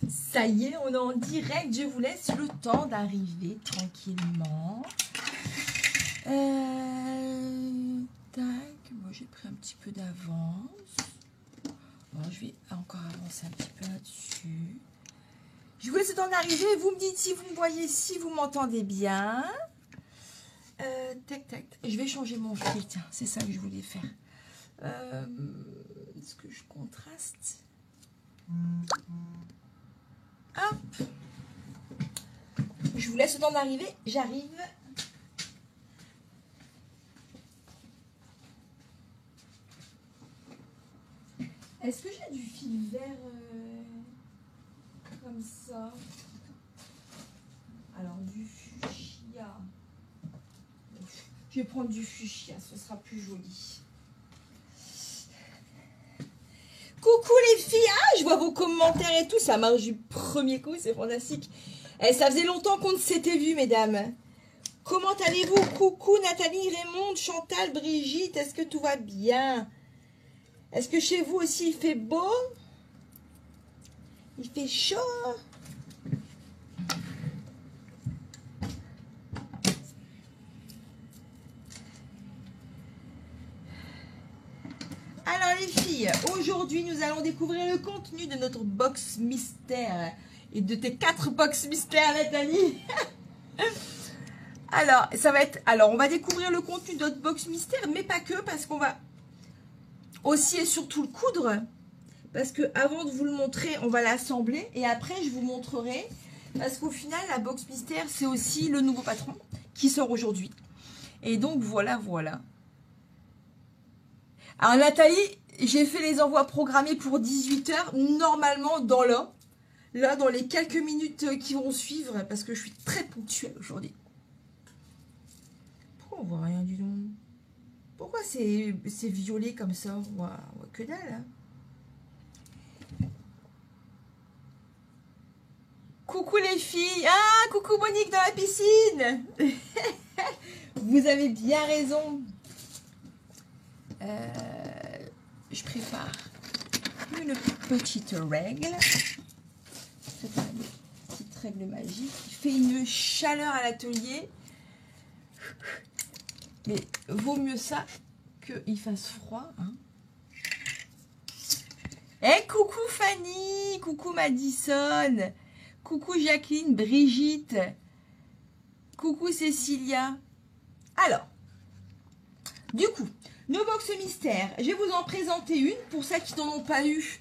Ça y est, on est en direct. Je vous laisse le temps d'arriver tranquillement. Tac, moi j'ai pris un petit peu d'avance. Bon, je vais encore avancer un petit peu là-dessus. Je vous laisse le temps d'arriver. Vous me dites si vous me voyez, si vous m'entendez bien. Tac, tac. Je vais changer mon fil. Tiens, c'est ça que je voulais faire. Est-ce que je contraste? Hop. Je vous laisse le temps d'arriver. J'arrive. Est-ce que j'ai du fil vert comme ça? Alors, du fuchsia. Je vais prendre du fuchsia, ce sera plus joli. Coucou les filles, ah, je vois vos commentaires et tout, ça marche du premier coup, c'est fantastique. Eh, ça faisait longtemps qu'on ne s'était vu, mesdames. Comment allez-vous? Coucou Nathalie, Raymond, Chantal, Brigitte, est-ce que tout va bien? Est-ce que chez vous aussi il fait beau? Il fait chaud? Alors les filles, aujourd'hui nous allons découvrir le contenu de notre box mystère et de tes 4 box mystères, Nathalie. Alors ça va être, on va découvrir le contenu de notre box mystère, mais pas que, parce qu'on va aussi et surtout le coudre, parce que avant de vous le montrer, on va l'assembler et après je vous montrerai, parce qu'au final la box mystère c'est aussi le nouveau patron qui sort aujourd'hui. Et donc voilà. Alors Nathalie, j'ai fait les envois programmés pour 18 h, normalement dans là dans les quelques minutes qui vont suivre, parce que je suis très ponctuelle aujourd'hui. Pourquoi on voit rien du tout? Pourquoi c'est violet comme ça? On voit que dalle. Coucou les filles. Ah, coucou Monique dans la piscine. Vous avez bien raison. Je prépare une petite règle. C'est une petite règle magique qui fait une chaleur à l'atelier. Mais vaut mieux ça qu'il fasse froid. Hein. Eh, coucou Fanny, coucou Madison, coucou Jacqueline, Brigitte, coucou Cécilia. Alors, du coup, nos box mystères, je vais vous en présenter une pour celles qui n'en ont pas eu.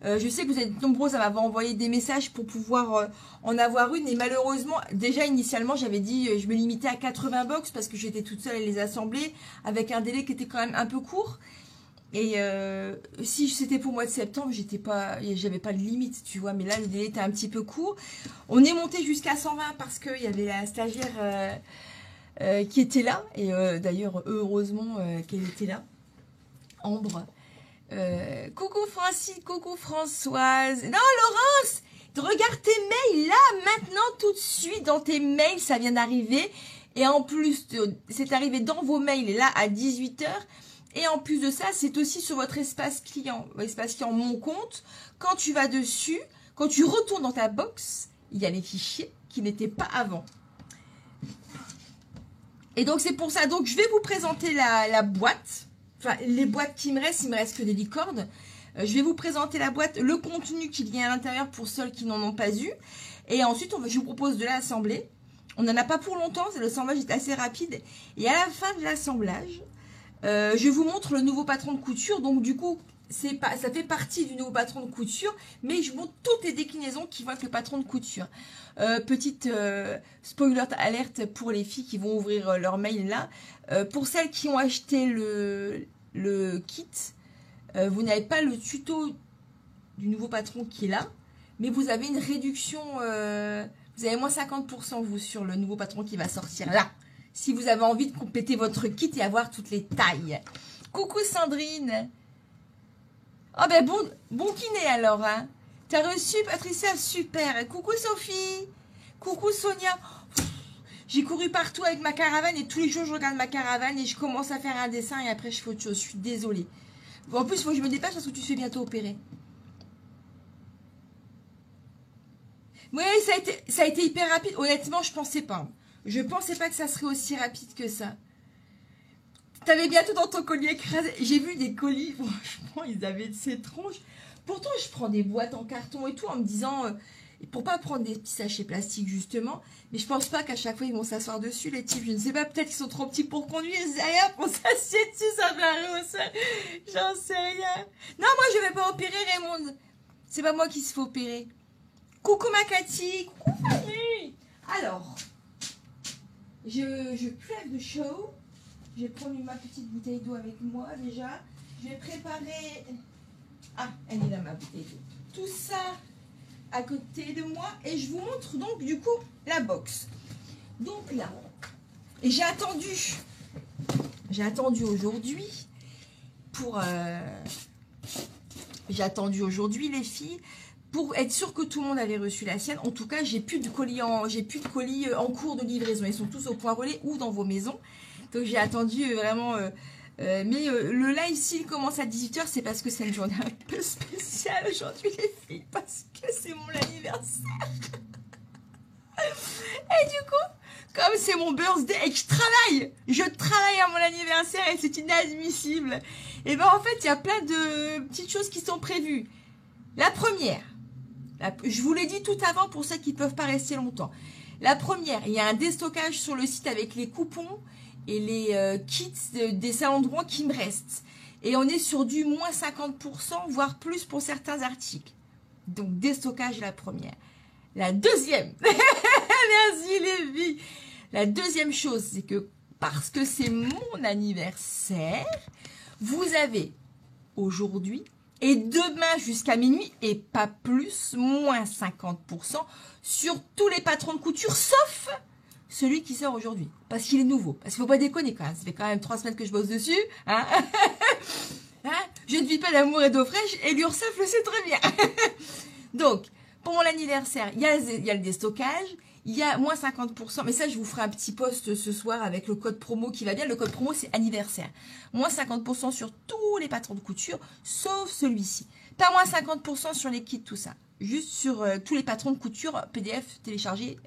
Je sais que vous êtes nombreuses à m'avoir envoyé des messages pour pouvoir en avoir une. Et malheureusement, déjà initialement, j'avais dit je me limitais à 80 box parce que j'étais toute seule à les assembler avec un délai qui était quand même un peu court. Et si c'était pour le mois de septembre, j'avais pas de limite, tu vois. Mais là, le délai était un petit peu court. On est monté jusqu'à 120 parce qu'il y avait la stagiaire qui était là. Et d'ailleurs, heureusement qu'elle était là. Ambre. Coucou Francine, coucou Françoise. Non, Laurence, regarde tes mails là, maintenant, tout de suite dans tes mails, ça vient d'arriver. Et en plus, c'est arrivé dans vos mails là à 18 h. Et en plus de ça, c'est aussi sur votre espace client mon compte. Quand tu vas dessus, quand tu retournes dans ta box, il y a les fichiers qui n'étaient pas avant. Et donc c'est pour ça, donc je vais vous présenter la boîte. Enfin, les boîtes qui me restent, il me reste que des licornes. Je vais vous présenter la boîte, le contenu qu'il y a à l'intérieur pour ceux qui n'en ont pas eu. Et ensuite, je vous propose de l'assembler. On n'en a pas pour longtemps, l'assemblage est assez rapide. Et à la fin de l'assemblage, je vous montre le nouveau patron de couture. Donc du coup, ça fait partie du nouveau patron de couture. Mais je vous montre toutes les déclinaisons qui vont avec le patron de couture. Petite spoiler alerte pour les filles qui vont ouvrir leur mail là. Pour celles qui ont acheté le kit, vous n'avez pas le tuto du nouveau patron qui est là, mais vous avez une réduction, vous avez moins 50% vous sur le nouveau patron qui va sortir là, si vous avez envie de compléter votre kit et avoir toutes les tailles. Coucou Sandrine. Oh ben bon kiné alors, hein. T'as reçu Patricia, super. Coucou Sophie. Coucou Sonia. J'ai couru partout avec ma caravane et tous les jours je regarde ma caravane et je commence à faire un dessin et après je fais autre chose. Je suis désolée. Bon, en plus, il faut que je me dépêche parce que tu te fais bientôt opérer. Oui, ça a été hyper rapide. Honnêtement, je pensais pas. Je pensais pas que ça serait aussi rapide que ça. T'avais bientôt dans ton colis écrasé. J'ai vu des colis, franchement, ils avaient de ces tronches. Pourtant, je prends des boîtes en carton et tout en me disant, pour pas prendre des petits sachets plastiques justement, mais je pense pas qu'à chaque fois ils vont s'asseoir dessus, les types. Je ne sais pas, peut-être qu'ils sont trop petits pour conduire. D'ailleurs, pour s'assied dessus, ça me l'arrête au sol. J'en sais rien. Non, moi je vais pas opérer, Raymond. C'est pas moi qui se fait opérer. Coucou ma Cathy. Coucou Fanny. Alors, je crève de chaud. Je vais prendre ma petite bouteille d'eau avec moi déjà. Je vais préparer... Ah, elle est là ma bouteille d'eau. Tout ça à côté de moi. Et je vous montre donc du coup la box. Donc là, et j'ai attendu aujourd'hui pour... J'ai attendu aujourd'hui les filles pour être sûre que tout le monde avait reçu la sienne. En tout cas, j'ai plus de colis en cours de livraison. Ils sont tous au point relais ou dans vos maisons. Donc j'ai attendu vraiment... mais le live, s'il commence à 18 h, c'est parce que c'est une journée un peu spéciale aujourd'hui, les filles. Parce que c'est mon anniversaire. Et du coup, comme c'est mon birthday et que je travaille à mon anniversaire et c'est inadmissible. Et ben en fait, il y a plein de petites choses qui sont prévues. La première, je vous l'ai dit tout avant pour ceux qui ne peuvent pas rester longtemps. La première, il y a un déstockage sur le site avec les coupons et les kits des salons de Rouen qui me restent. Et on est sur du moins 50%, voire plus pour certains articles. Donc, déstockage la première. La deuxième, merci les filles. La deuxième chose, c'est que parce que c'est mon anniversaire, vous avez aujourd'hui et demain jusqu'à minuit, et pas plus, moins 50% sur tous les patrons de couture, sauf celui qui sort aujourd'hui. Parce qu'il est nouveau. Parce qu'il ne faut pas déconner quand même. Ça fait quand même 3 semaines que je bosse dessus. Hein. Hein, je ne vis pas d'amour et d'eau fraîche, et l'URSSAF le sait très bien. Donc, pour mon anniversaire, il y a le déstockage, il y a moins 50%, mais ça, je vous ferai un petit post ce soir avec le code promo qui va bien. Le code promo, c'est anniversaire. Moins 50% sur tous les patrons de couture, sauf celui-ci. Pas moins 50% sur les kits, tout ça. Juste sur tous les patrons de couture PDF téléchargés,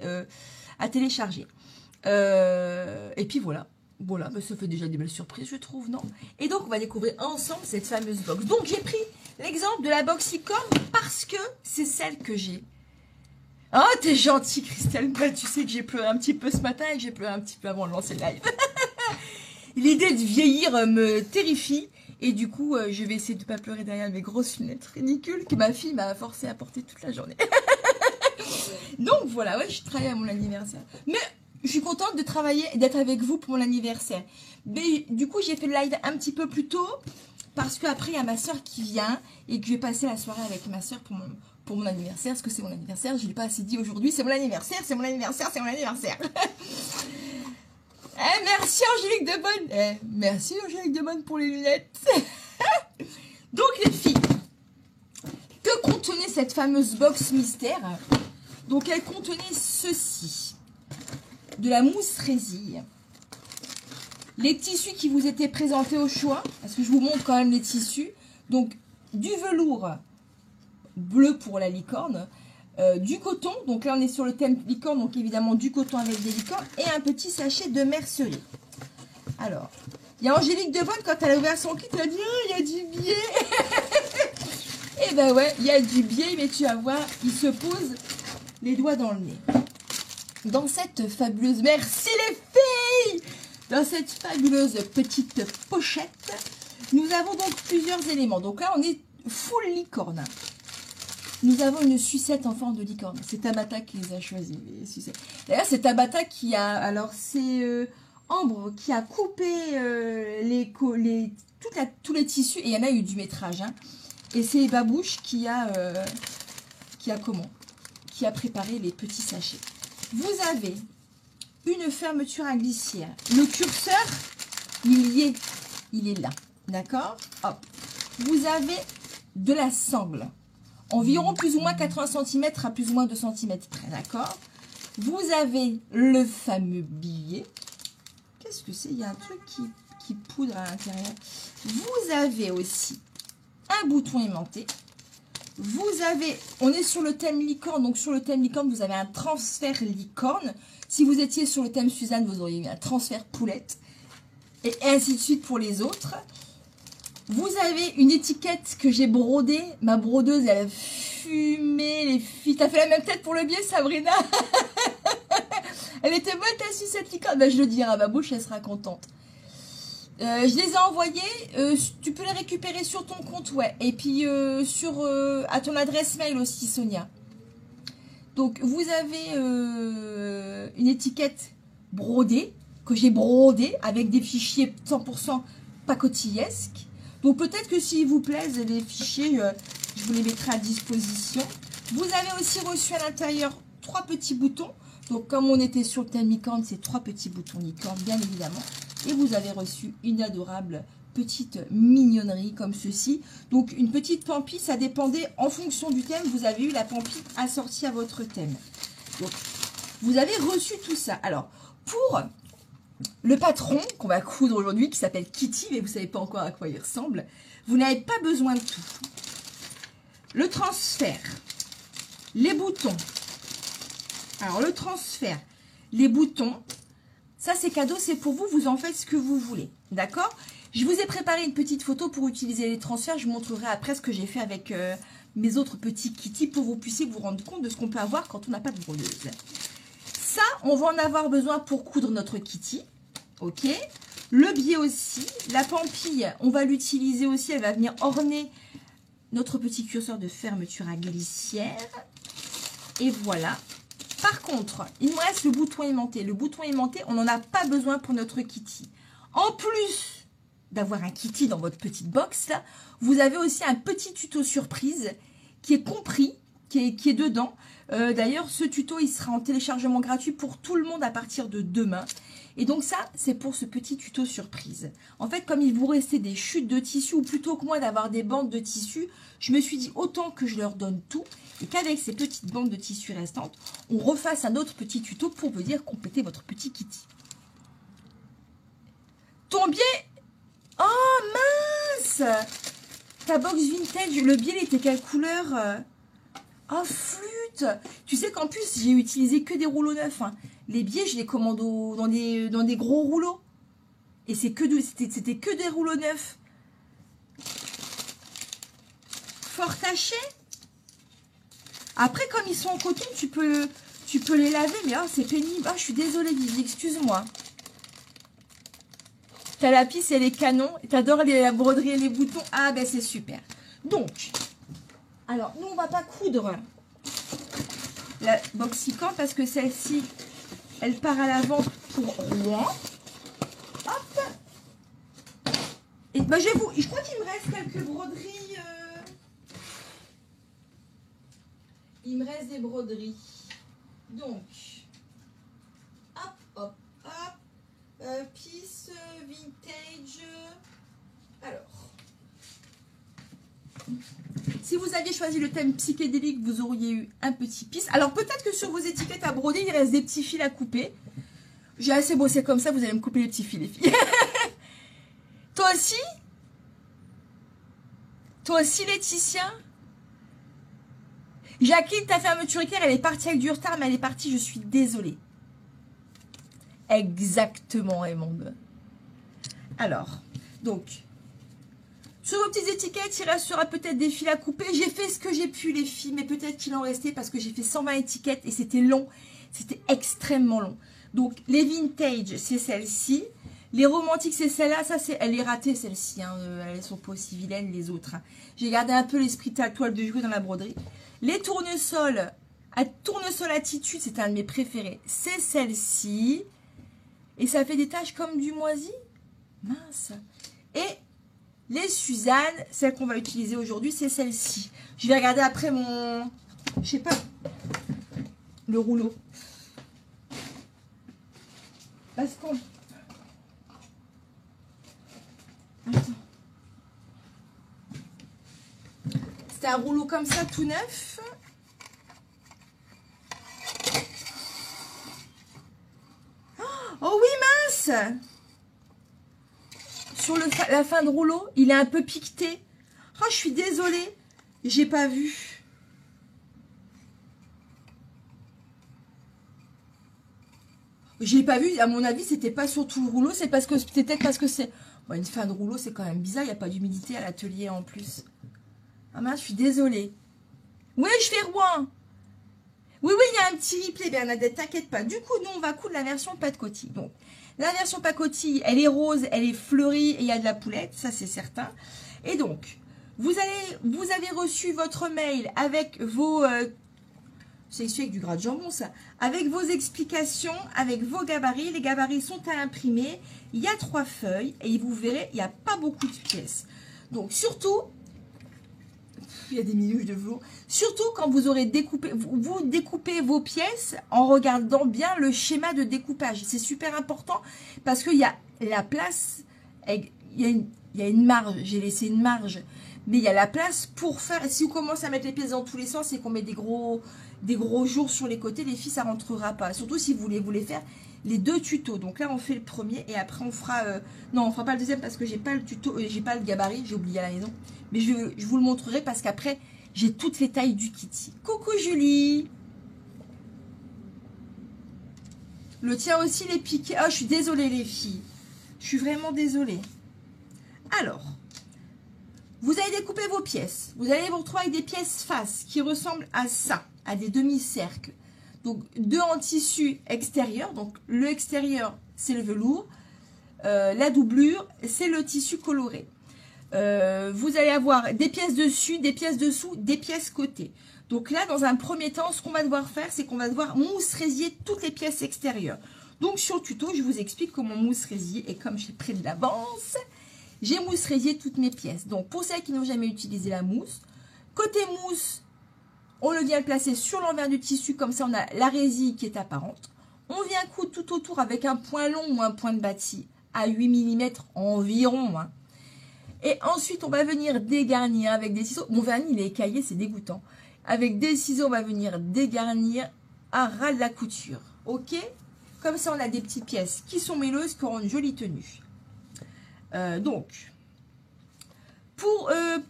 à télécharger. Et puis voilà. Voilà, mais ça fait déjà des belles surprises, je trouve, non? Et donc, on va découvrir ensemble cette fameuse box. Donc, j'ai pris l'exemple de la box Icône parce que c'est celle que j'ai. Oh, t'es gentille, Christelle. Bah, tu sais que j'ai pleuré un petit peu ce matin et que j'ai pleuré un petit peu avant de lancer le live. L'idée de vieillir me terrifie. Et du coup, je vais essayer de ne pas pleurer derrière mes grosses lunettes ridicules que ma fille m'a forcé à porter toute la journée. Donc, voilà, ouais, je travaille à mon anniversaire. Mais... je suis contente de travailler et d'être avec vous pour mon anniversaire. Mais du coup, j'ai fait le live un petit peu plus tôt parce qu'après, il y a ma soeur qui vient et que je vais passer la soirée avec ma soeur pour mon anniversaire. Parce que c'est mon anniversaire, je ne l'ai pas assez dit aujourd'hui. C'est mon anniversaire, c'est mon anniversaire, c'est mon anniversaire. Merci Angélique Debonne. Merci Angélique Debonne pour les lunettes. Donc les filles, que contenait cette fameuse box mystère? Donc elle contenait ceci. De la mousse résille, les tissus qui vous étaient présentés au choix, parce que je vous montre quand même les tissus, donc du velours bleu pour la licorne, du coton, donc là on est sur le thème licorne, donc évidemment du coton avec des licornes, et un petit sachet de mercerie. Alors, il y a Angélique Debonne, quand elle a ouvert son kit, elle a dit « Ah, il y a du biais !» Et ben ouais, il y a du biais, mais tu vas voir, il se pose les doigts dans le nez. Dans cette fabuleuse... Merci les filles! Dans cette fabuleuse petite pochette, nous avons donc plusieurs éléments. Donc là, on est full licorne. Nous avons une sucette en forme de licorne. C'est Tabata qui les a choisis, les sucettes. D'ailleurs, c'est Tabata qui a... Alors, c'est Ambre qui a coupé tous les tissus. Et il y en a eu du métrage. Hein. Et c'est Babouche qui a préparé les petits sachets. Vous avez une fermeture à glissière. Le curseur, il est là. D'accord? Hop. Vous avez de la sangle. Environ plus ou moins 80 cm à plus ou moins 2 cm près. D'accord? Vous avez le fameux billet. Qu'est-ce que c'est? Il y a un truc qui poudre à l'intérieur. Vous avez aussi un bouton aimanté. Vous avez, on est sur le thème licorne, donc sur le thème licorne, vous avez un transfert licorne. Si vous étiez sur le thème Suzanne, vous auriez eu un transfert poulette. Et ainsi de suite pour les autres. Vous avez une étiquette que j'ai brodée. Ma brodeuse, elle a fumé, les filles. T'as fait la même tête pour le biais, Sabrina? Elle était bonne, t'as su cette licorne? Ben, je le dirai à ma bouche, elle sera contente. Je les ai envoyés. Tu peux les récupérer sur ton compte, ouais. Et puis à ton adresse mail aussi, Sonia. Donc, vous avez une étiquette brodée, que j'ai brodée, avec des fichiers 100% pacotillesques. Donc, peut-être que s'ils vous plaisent, les fichiers, je vous les mettrai à disposition. Vous avez aussi reçu à l'intérieur 3 petits boutons. Donc, comme on était sur le thème licorne, c'est 3 petits boutons licorne, bien évidemment. Et vous avez reçu une adorable petite mignonnerie comme ceci. Donc, une petite pampille, ça dépendait en fonction du thème. Vous avez eu la pampille assortie à votre thème. Donc, vous avez reçu tout ça. Alors, pour le patron qu'on va coudre aujourd'hui, qui s'appelle Kitty, mais vous ne savez pas encore à quoi il ressemble, vous n'avez pas besoin de tout. Le transfert, les boutons. Alors, le transfert, les boutons, ça c'est cadeau, c'est pour vous, vous en faites ce que vous voulez. D'accord? Je vous ai préparé une petite photo pour utiliser les transferts. Je vous montrerai après ce que j'ai fait avec mes autres petits Kitty pour que vous puissiez vous rendre compte de ce qu'on peut avoir quand on n'a pas de brodeuse. Ça, on va en avoir besoin pour coudre notre Kitty. Ok. Le biais aussi. La pampille, on va l'utiliser aussi. Elle va venir orner notre petit curseur de fermeture à glissière. Et voilà. Par contre, il me reste le bouton aimanté. Le bouton aimanté, on n'en a pas besoin pour notre Kitty. En plus d'avoir un Kitty dans votre petite box, là, vous avez aussi un petit tuto surprise qui est compris, qui est dedans. D'ailleurs, ce tuto, il sera en téléchargement gratuit pour tout le monde à partir de demain. Et donc ça, c'est pour ce petit tuto surprise. En fait, comme il vous restait des chutes de tissu, ou plutôt que moi d'avoir des bandes de tissu, je me suis dit autant que je leur donne tout, et qu'avec ces petites bandes de tissu restantes, on refasse un autre petit tuto pour venir compléter votre petit Kitty. Ton biais... Oh mince! Ta box vintage, le biais, il était quelle couleur? Oh flûte! Tu sais qu'en plus, j'ai utilisé que des rouleaux neufs. Hein. Les biais, je les commande dans des gros rouleaux. Et c'était que des rouleaux neufs. Fort taché. Après, comme ils sont en coton, tu peux les laver. Mais oh, c'est pénible. Oh, je suis désolée, Vivi, excuse-moi. T'as la pisse et les canons. T'adores la broderie et les boutons. Ah, ben c'est super. Donc, alors, nous, on va pas coudre la boxicante parce que celle-ci, elle part à l'avant pour Rouen. Hop. Et ben, je crois qu'il me reste quelques broderies. Il me reste des broderies. Donc, hop, hop, hop. Piece vintage. Alors. Si vous aviez choisi le thème psychédélique, vous auriez eu un petit pisse. Alors peut-être que sur vos étiquettes à broder, il reste des petits fils à couper. J'ai assez bossé comme ça, vous allez me couper les petits fils, les filles. Toi aussi? Toi aussi, Laetitia? Jacqueline, ta fermeture éclair, elle est partie avec du retard, mais elle est partie, je suis désolée. Exactement, Raymond. Alors, donc... Sur vos petites étiquettes, il restera peut-être des fils à couper. J'ai fait ce que j'ai pu, les filles, mais peut-être qu'il en restait parce que j'ai fait 120 étiquettes et c'était long. C'était extrêmement long. Donc, les vintage, c'est celle-ci. Les romantiques, c'est celle-là. Ça, elle est ratée, celle-ci. Hein. Elles sont pas aussi vilaines, les autres. Hein. J'ai gardé un peu l'esprit de la toile de jouer dans la broderie. Les tournesols, tournesol attitude, c'est un de mes préférés. C'est celle-ci. Et ça fait des taches comme du moisi. Mince. Et... les Suzanne, celle qu'on va utiliser aujourd'hui, c'est celle-ci. Je vais regarder après mon... je sais pas. Le rouleau. Parce qu'on... attends. C'était un rouleau comme ça, tout neuf. Oh oui, mince! Sur la fin de rouleau, il est un peu piqueté. Oh, je suis désolée. J'ai pas vu. J'ai pas vu, à mon avis, c'était pas sur tout le rouleau, c'est parce que peut-être parce que c'est... Bon, une fin de rouleau, c'est quand même bizarre, il n'y a pas d'humidité à l'atelier en plus. Ah mince, je suis désolée. Oui, je fais Rouen. Oui, il y a un petit replay, Bernadette, t'inquiète pas. Du coup, nous, on va coudre la version pâte-coquille. Donc, la version pâte-coquille, elle est rose, elle est fleurie et il y a de la poulette, ça c'est certain. Et donc, vous avez reçu votre mail avec vos... c'est issu avec du gras de jambon, ça. Avec vos explications, avec vos gabarits. Les gabarits sont à imprimer. Il y a 3 feuilles et vous verrez, il n'y a pas beaucoup de pièces. Donc, surtout... Il y a des minouches de velours. Surtout quand vous aurez découpé, vous découpez vos pièces en regardant bien le schéma de découpage. C'est super important parce qu'il y a la place, il y a une marge, j'ai laissé une marge, mais il y a la place pour faire. Si on commence à mettre les pièces dans tous les sens et qu'on met des gros jours sur les côtés, les filles, ça rentrera pas. Surtout si vous voulez faire les 2 tutos. Donc là, on fait le premier et après on fera... non, on fera pas le deuxième parce que j'ai pas le tuto, j'ai pas le gabarit, j'ai oublié à la maison. Mais je vous le montrerai parce qu'après, j'ai toutes les tailles du kitty. Coucou Julie. Le tien aussi, les piquets. Oh, je suis désolée les filles. Je suis vraiment désolée. Alors, vous allez découper vos pièces. Vous allez vous retrouver avec des pièces face qui ressemblent à ça, à des demi-cercles. Donc, 2 en tissu extérieur. Donc, le extérieur, c'est le velours. La doublure, c'est le tissu coloré. Vous allez avoir des pièces dessus, des pièces dessous, des pièces côté. Donc là, dans un premier temps, ce qu'on va devoir faire, c'est qu'on va devoir mousse résiller toutes les pièces extérieures. Donc sur le tuto, je vous explique comment mousse résiller. Et comme j'ai pris de l'avance, j'ai mousse résillé toutes mes pièces. Donc pour celles qui n'ont jamais utilisé la mousse, côté mousse, on le vient le placer sur l'envers du tissu. Comme ça, on a la résille qui est apparente. On vient coudre tout autour avec un point long ou un point de bâti à 8 mm environ, hein. Et ensuite, on va venir dégarnir avec des ciseaux. Mon vernis, il est écaillé, c'est dégoûtant. Avec des ciseaux, on va venir dégarnir à ras de la couture. Ok? Comme ça, on a des petites pièces qui sont mêleuses, qui auront une jolie tenue. Donc,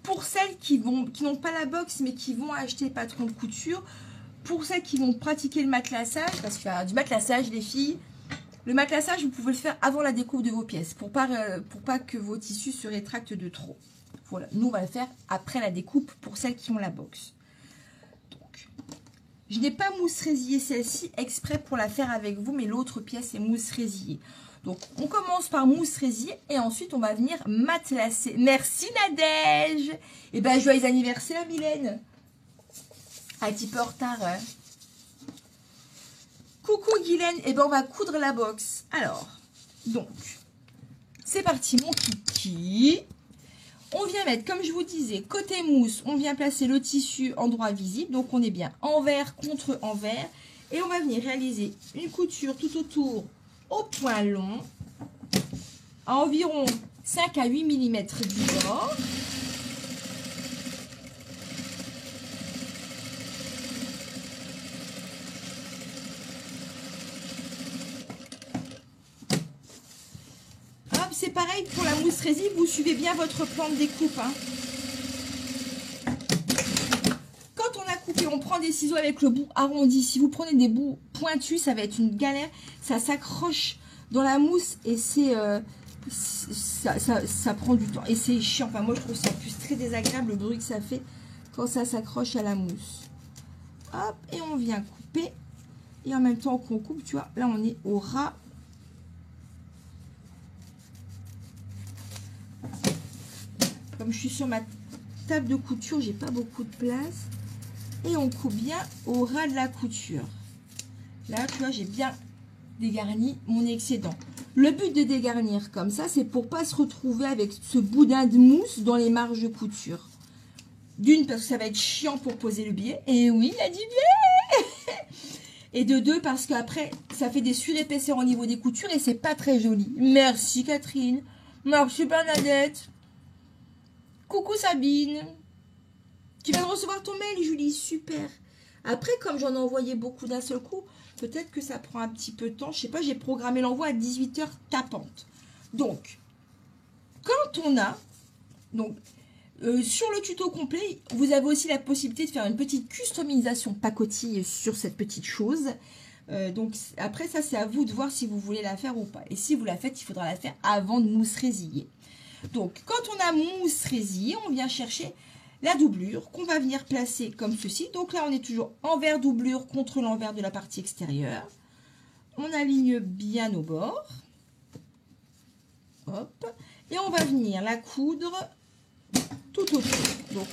pour celles qui n'ont pas la box, mais qui vont acheter patron de couture, pour celles qui vont pratiquer le matelassage, parce qu'il y a du matelassage, les filles, le matelassage, vous pouvez le faire avant la découpe de vos pièces, pour pas que vos tissus se rétractent de trop. Voilà, nous on va le faire après la découpe pour celles qui ont la box. Donc, je n'ai pas mousse résillée celle-ci exprès pour la faire avec vous, mais l'autre pièce est mousse résillée. Donc, on commence par mousse résillée et ensuite on va venir matelasser. Merci Nadège. Et ben joyeux anniversaire Mylène. Un petit peu en retard. Hein. Coucou Guylaine, et ben on va coudre la box. Alors, donc, c'est parti mon kiki. On vient mettre, comme je vous disais, côté mousse, on vient placer le tissu endroit visible. Donc on est bien envers contre envers. Et on va venir réaliser une couture tout autour au point long. À environ 5 à 8 mm du bord. C'est pareil pour la mousse résille, vous suivez bien votre plan de découpe. Hein. Quand on a coupé, on prend des ciseaux avec le bout arrondi. Si vous prenez des bouts pointus, ça va être une galère. Ça s'accroche dans la mousse et ça prend du temps. Et c'est chiant. Enfin, moi, je trouve ça en plus très désagréable le bruit que ça fait quand ça s'accroche à la mousse. Hop, et on vient couper. Et en même temps qu'on coupe, tu vois, là, on est au ras. Comme je suis sur ma table de couture, j'ai pas beaucoup de place. Et on coupe bien au ras de la couture. Là, tu vois, j'ai bien dégarni mon excédent. Le but de dégarnir comme ça, c'est pour pas se retrouver avec ce boudin de mousse dans les marges de couture. D'une, parce que ça va être chiant pour poser le biais. Et oui, il a dit bien. Et de deux, parce qu'après, ça fait des surépaisseurs au niveau des coutures et c'est pas très joli. Merci Catherine. Merci Bernadette. Coucou Sabine. Tu viens de recevoir ton mail, Julie. Super. Après, comme j'en ai envoyé beaucoup d'un seul coup, peut-être que ça prend un petit peu de temps. Je sais pas, j'ai programmé l'envoi à 18 h tapante. Donc, quand on a... Donc, Sur le tuto complet, vous avez aussi la possibilité de faire une petite customisation pacotille sur cette petite chose. Donc après ça, c'est à vous de voir si vous voulez la faire ou pas. Et si vous la faites, il faudra la faire avant de mousse résiller. Donc quand on a mousse résillée, on vient chercher la doublure qu'on va venir placer comme ceci. Donc là, on est toujours envers doublure contre l'envers de la partie extérieure. On aligne bien au bord. Hop. Et on va venir la coudre tout autour. Donc,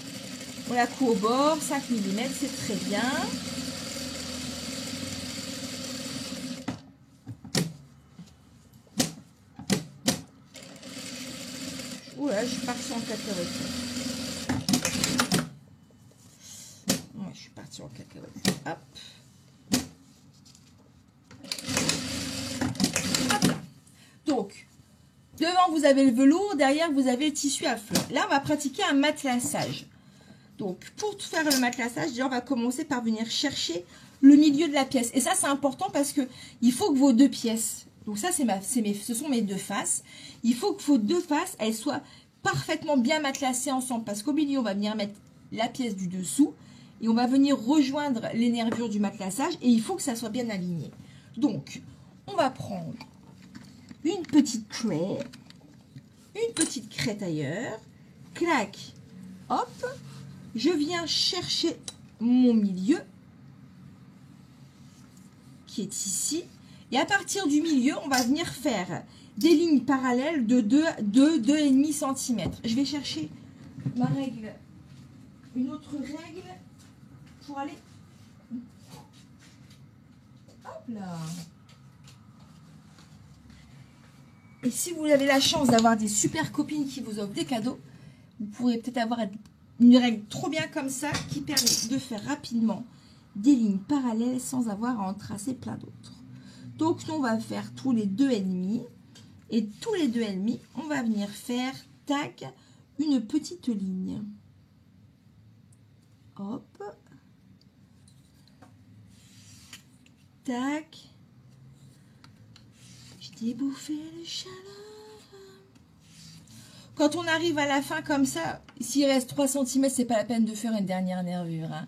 on la coud au bord, 5 mm, c'est très bien. Oula, je suis partie en cacahuète. Ouais, je suis partie en cacahuète. Hop. Hop. Donc, devant, vous avez le velours. Derrière, vous avez le tissu à fleurs. Là, on va pratiquer un matelassage. Donc, pour faire le matelassage, déjà, on va commencer par venir chercher le milieu de la pièce. Et ça, c'est important parce que il faut que vos deux pièces, donc ça, ce sont mes deux faces. Il faut que vos deux faces, elles soient parfaitement bien matelassées ensemble. Parce qu'au milieu, on va venir mettre la pièce du dessous. Et on va venir rejoindre les nervures du matelassage. Et il faut que ça soit bien aligné. Donc, on va prendre une petite craie, une petite craie tailleur, clac, hop, je viens chercher mon milieu qui est ici, et à partir du milieu, on va venir faire des lignes parallèles de 2,5 cm. Je vais chercher ma règle, une autre règle pour aller, hop là. Et si vous avez la chance d'avoir des super copines qui vous offrent des cadeaux, vous pourrez peut-être avoir une règle trop bien comme ça qui permet de faire rapidement des lignes parallèles sans avoir à en tracer plein d'autres. Donc, nous, on va faire tous les 2,5. Et tous les 2,5, on va venir faire, tac, une petite ligne. Hop. Tac. J'ai bouffé le chaleur. Quand on arrive à la fin comme ça, s'il reste 3 cm, c'est pas la peine de faire une dernière nervure. Hein.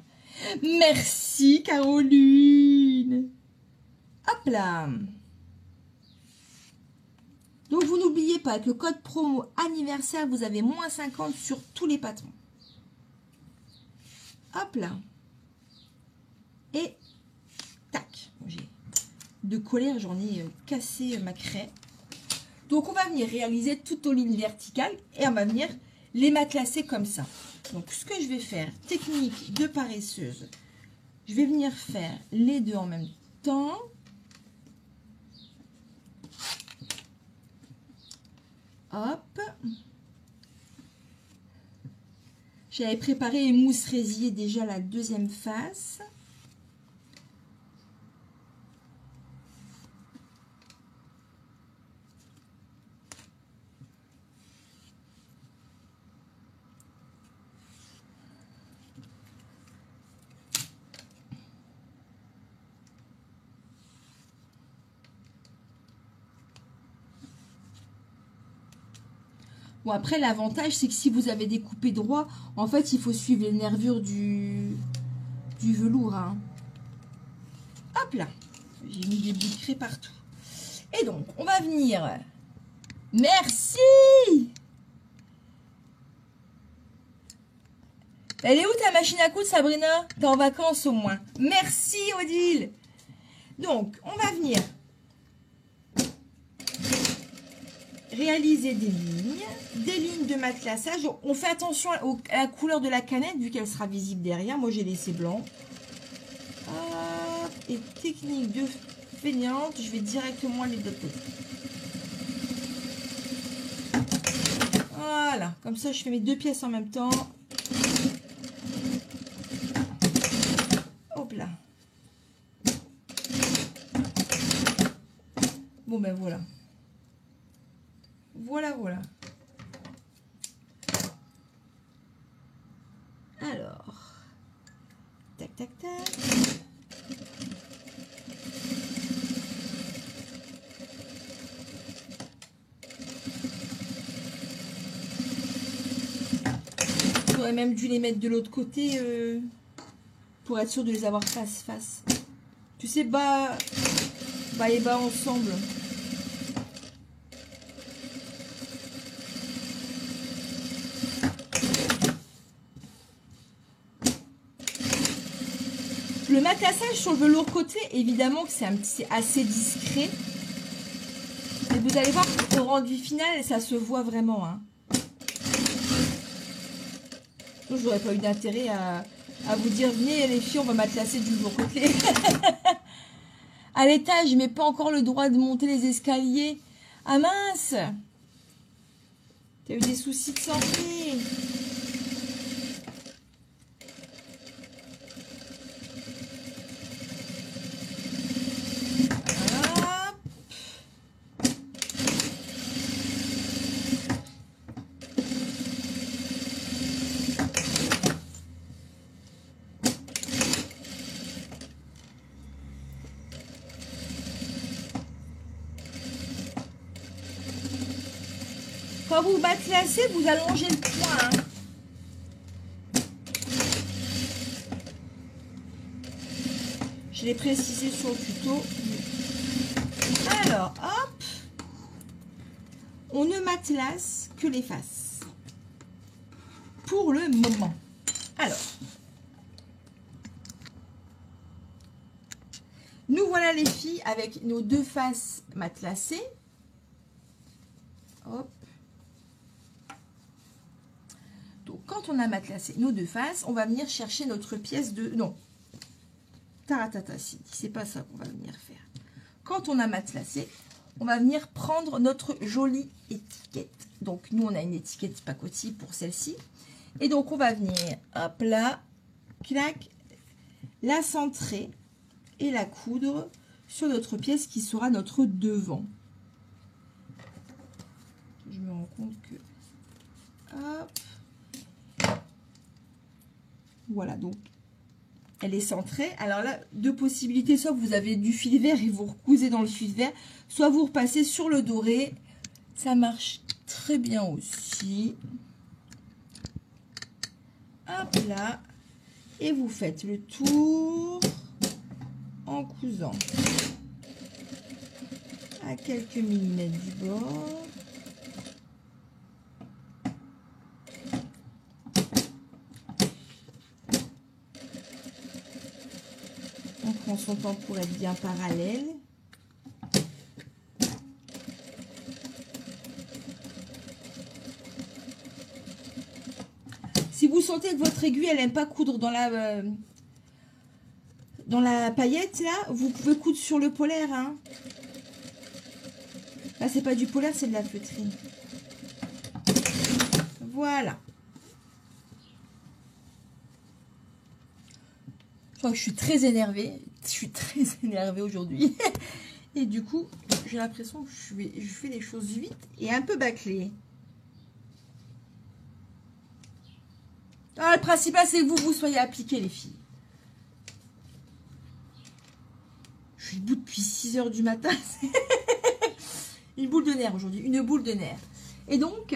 Merci Caroline. Hop là. Donc vous n'oubliez pas que le code promo anniversaire, vous avez moins 50 sur tous les patrons. Hop là. Et tac. J'ai de colère, j'en ai cassé ma craie. Donc, on va venir réaliser toutes aux lignes verticales et on va venir les matelasser comme ça. Donc, ce que je vais faire, technique de paresseuse, je vais venir faire les deux en même temps. Hop. J'avais préparé une mousse résillée déjà la deuxième face. Bon, après, l'avantage, c'est que si vous avez découpé droit, en fait, il faut suivre les nervures du velours. Hein. Hop là. J'ai mis des bouts de craie partout. Et donc, on va venir... Merci! Elle est où ta machine à coudre, Sabrina? T'es en vacances au moins. Merci, Odile! Donc, on va venir réaliser des lignes de matelassage. On fait attention à la couleur de la canette vu qu'elle sera visible derrière. Moi, j'ai laissé blanc. Et technique de feignante, je vais directement les doter. Voilà, comme ça, je fais mes deux pièces en même temps. Hop là. Bon, ben voilà. Voilà. Alors, tac. j'aurais même dû les mettre de l'autre côté pour être sûr de les avoir face. Tu sais, bas et bas ensemble. Le matelassage sur le velours côté, évidemment que c'est assez discret. Et vous allez voir au rendu final, ça se voit vraiment. Hein. Je n'aurais pas eu d'intérêt à vous dire, venez les filles, on va matelasser du velours côté. À l'étage, mais pas encore le droit de monter les escaliers. Ah mince! T'as eu des soucis de santé. Quand vous matelassez, vous allongez le point. Hein. Je l'ai précisé sur le tuto. Alors, hop. On ne matelasse que les faces. Pour le moment. Alors. Nous voilà les filles avec nos deux faces matelassées. Hop. Donc, quand on a matelassé nos deux faces, on va venir chercher notre pièce de... Non. Taratata, si. C'est pas ça qu'on va venir faire. Quand on a matelassé, on va venir prendre notre jolie étiquette. Donc, nous, on a une étiquette pacotille pour celle-ci. Et donc, on va venir, hop là, clac, la centrer et la coudre sur notre pièce qui sera notre devant. Je me rends compte que... Hop. Voilà, donc, elle est centrée. Alors là, deux possibilités. Soit vous avez du fil vert et vous recousez dans le fil vert. Soit vous repassez sur le doré. Ça marche très bien aussi. Hop là. Et vous faites le tour en cousant à quelques millimètres du bord. On prend son temps pour être bien parallèle. Si vous sentez que votre aiguille, elle n'aime pas coudre dans la paillette, là, vous pouvez coudre sur le polaire. Hein. Là, c'est pas du polaire, c'est de la feutrine. Voilà. Je crois que je suis très énervée. Je suis très énervée aujourd'hui. Et du coup, j'ai l'impression que je fais les choses vite et un peu bâclées. Ah, le principal, c'est que vous soyez appliqués, les filles. Je suis debout depuis 6 h du matin. Une boule de nerfs aujourd'hui. Une boule de nerfs. Et donc,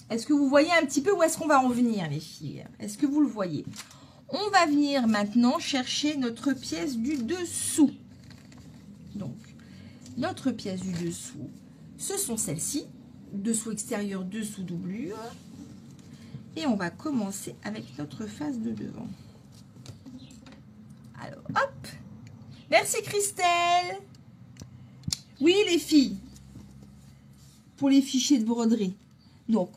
est-ce que vous voyez un petit peu où est-ce qu'on va en venir, les filles? Est-ce que vous le voyez? On va venir maintenant chercher notre pièce du dessous. Donc, notre pièce du dessous, ce sont celles-ci. Dessous extérieur, dessous doublure. Et on va commencer avec notre face de devant. Alors, hop. Merci Christelle. Oui, les filles. Pour les fichiers de broderie. Donc,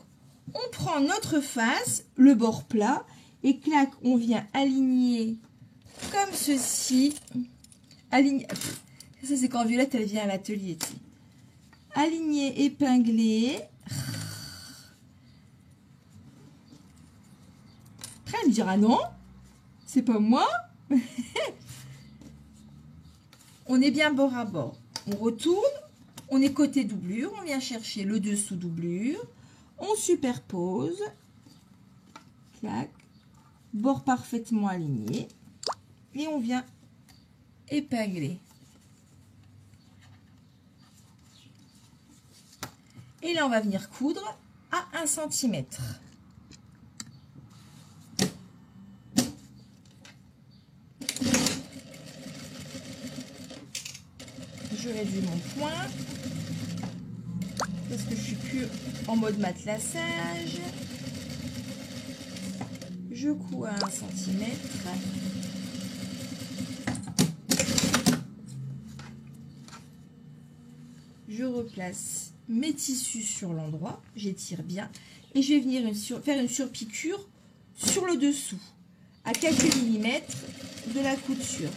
on prend notre face, le bord plat, et clac, on vient aligner comme ceci. Aligner. Ça, c'est quand Violette, elle vient à l'atelier. Aligner, épingler. Après, elle me dira non, c'est pas moi. On est bien bord à bord. On retourne, on est côté doublure, on vient chercher le dessous doublure, on superpose, clac, bord parfaitement aligné, et on vient épingler. Et là, on va venir coudre à 1 cm. Je réduis mon point. Parce que je suis plus en mode matelassage. Je couds à 1 cm. Je replace mes tissus sur l'endroit. J'étire bien. Et je vais venir faire une surpiqûre sur le dessous. À quelques millimètres de la couture.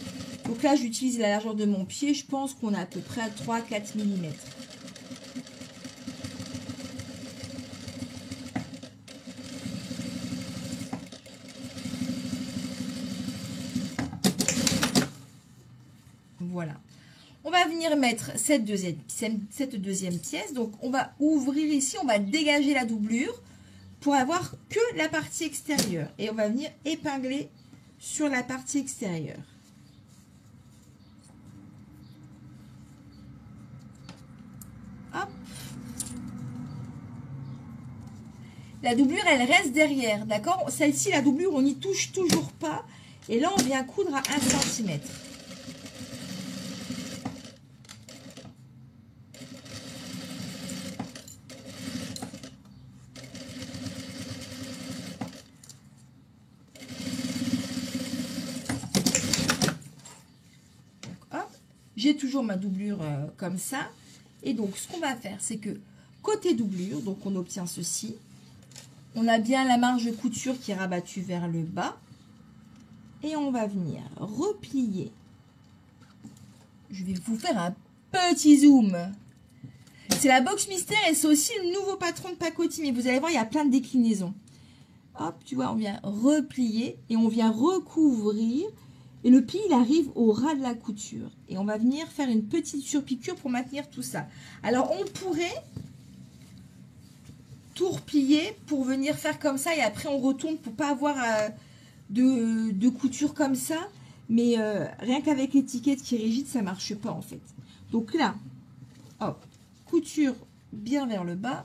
Donc là, j'utilise la largeur de mon pied. Je pense qu'on est à peu près à 3-4 mm. Voilà. On va venir mettre cette deuxième pièce. Donc, on va ouvrir ici. On va dégager la doublure pour avoir que la partie extérieure. Et on va venir épingler sur la partie extérieure. Hop. La doublure, elle reste derrière, d'accord? Celle-ci, la doublure, on n'y touche toujours pas. Et là, on vient coudre à 1 cm. J'ai toujours ma doublure comme ça. Et donc, ce qu'on va faire, c'est que côté doublure, donc on obtient ceci. On a bien la marge de couture qui est rabattue vers le bas. Et on va venir replier. Je vais vous faire un petit zoom. C'est la box mystère et c'est aussi le nouveau patron de pacotille. Mais vous allez voir, il y a plein de déclinaisons. Hop, tu vois, on vient replier et on vient recouvrir. Et le pli, il arrive au ras de la couture. Et on va venir faire une petite surpiqûre pour maintenir tout ça. Alors, on pourrait tout replier pour venir faire comme ça. Et après, on retourne pour pas avoir de couture comme ça. Mais rien qu'avec l'étiquette qui est rigide, ça marche pas en fait. Donc là, hop, couture bien vers le bas.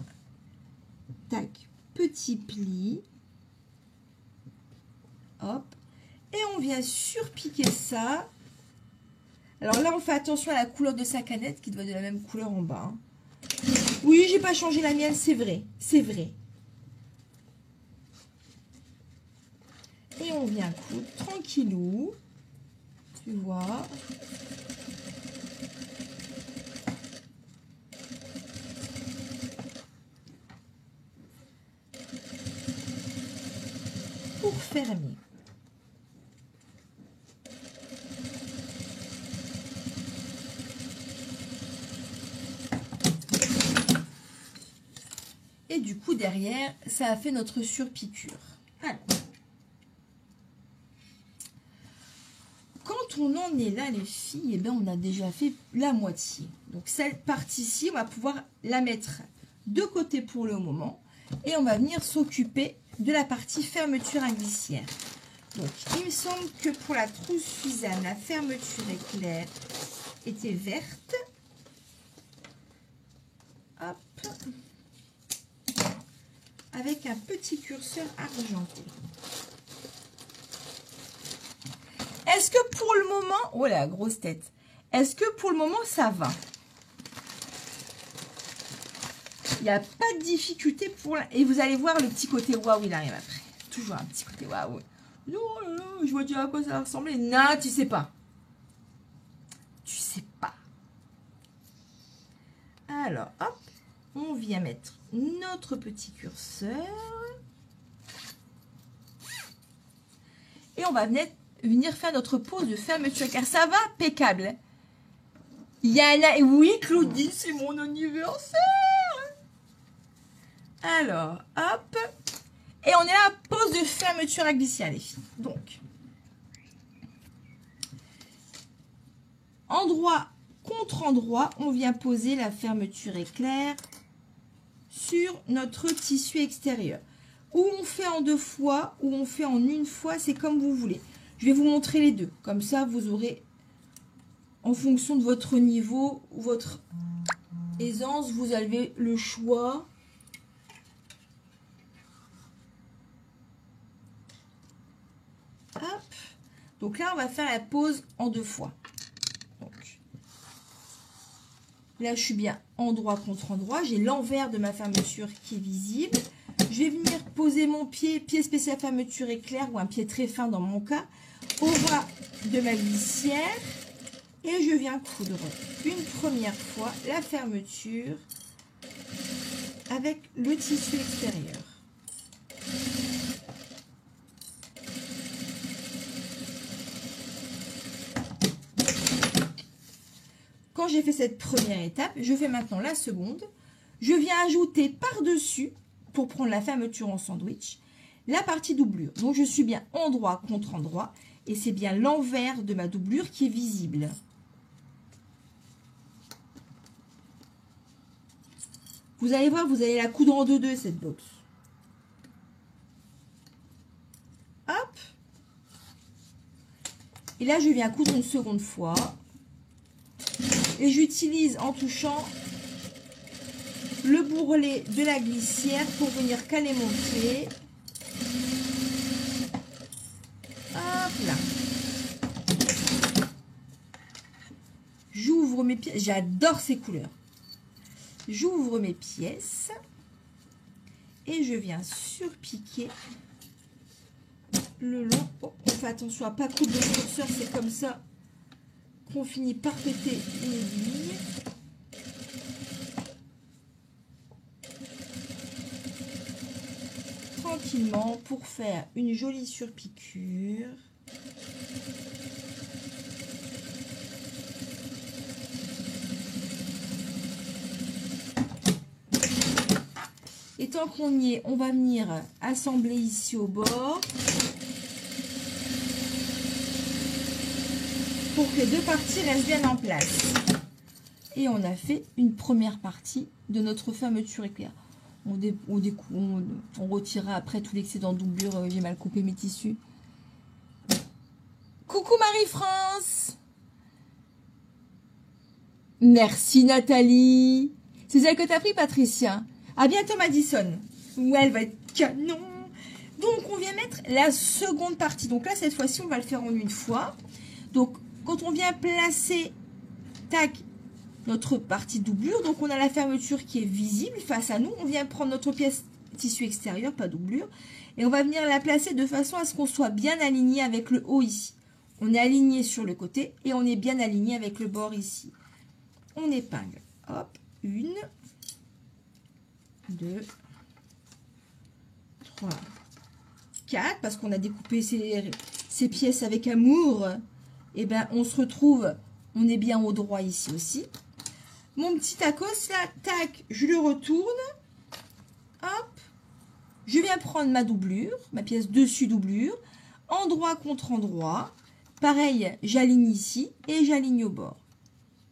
Tac, petit pli. Hop. Et on vient surpiquer ça. Alors là, on fait attention à la couleur de sa canette qui doit être de la même couleur en bas. Hein. Oui, j'ai pas changé la mienne, c'est vrai. C'est vrai. Et on vient coudre tranquillou. Tu vois. Pour fermer. Et du coup, derrière, ça a fait notre surpiqûre. Alors, quand on en est là, les filles, eh bien, on a déjà fait la moitié. Donc, cette partie-ci, on va pouvoir la mettre de côté pour le moment. Et on va venir s'occuper de la partie fermeture à glissière. Donc, il me semble que pour la trousse Suzanne, la fermeture éclair était verte. Hop. Avec un petit curseur argenté. Est-ce que pour le moment... Oh la grosse tête. Est-ce que pour le moment, ça va? Il n'y a pas de difficulté pour... Et vous allez voir le petit côté waouh, il arrive après. Toujours un petit côté waouh. Non, je vois déjà à quoi ça va ressembler. Non, tu sais pas. Tu sais pas. Alors, hop. On vient mettre notre petit curseur. Et on va venir faire notre pause de fermeture. Car ça va impeccable. Yana, oui, Claudine, c'est mon anniversaire. Alors, hop. Et on est à pause de fermeture à glissière, les filles. Donc, endroit contre endroit, on vient poser la fermeture éclair sur notre tissu extérieur. Ou on fait en 2 fois, ou on fait en 1 fois, c'est comme vous voulez. Je vais vous montrer les deux. Comme ça, vous aurez, en fonction de votre niveau, votre aisance, vous avez le choix. Hop. Donc là, on va faire la pause en 2 fois. Donc, Là, je suis bien endroit contre endroit. J'ai l'envers de ma fermeture qui est visible. Je vais venir poser mon pied spécial fermeture éclair ou un pied très fin dans mon cas, au bas de ma glissière. Et je viens coudre une première fois la fermeture avec le tissu extérieur. Quand j'ai fait cette première étape, je fais maintenant la seconde. Je viens ajouter par-dessus, pour prendre la fermeture en sandwich, la partie doublure. Donc, je suis bien endroit contre endroit et c'est bien l'envers de ma doublure qui est visible. Vous allez voir, vous allez la coudre en deux cette box. Hop. Et là, je viens coudre une seconde fois. Et j'utilise en touchant le bourrelet de la glissière pour venir caler mon pied. Hop là. J'ouvre mes pièces. J'adore ces couleurs. J'ouvre mes pièces et je viens surpiquer le long. Oh, on fait attention à ne pas coudre le curseur, c'est comme ça qu'on finit par péter une aiguille. Tranquillement pour faire une jolie surpiqûre. Et tant qu'on y est, on va venir assembler ici au bord pour que les deux parties restent bien en place. Et on a fait une première partie de notre fermeture éclair. On retirera après tout l'excédent de doublure. J'ai mal coupé mes tissus. Coucou Marie-France. Merci Nathalie. C'est celle que t'as pris Patricia. À bientôt Madison. Ouais, elle va être canon. Donc, on vient mettre la seconde partie. Donc là, cette fois-ci, on va le faire en une fois. Donc, quand on vient placer, tac, notre partie doublure, donc on a la fermeture qui est visible face à nous. On vient prendre notre pièce tissu extérieur, pas doublure. Et on va venir la placer de façon à ce qu'on soit bien aligné avec le haut ici. On est aligné sur le côté et on est bien aligné avec le bord ici. On épingle. Hop, 1, 2, 3, 4, parce qu'on a découpé ces pièces avec amour, et ben on se retrouve, on est bien au droit ici aussi. Mon petit tacos là, tac, je le retourne, hop, je viens prendre ma doublure, ma pièce dessus doublure, endroit contre endroit, pareil, j'aligne ici et j'aligne au bord.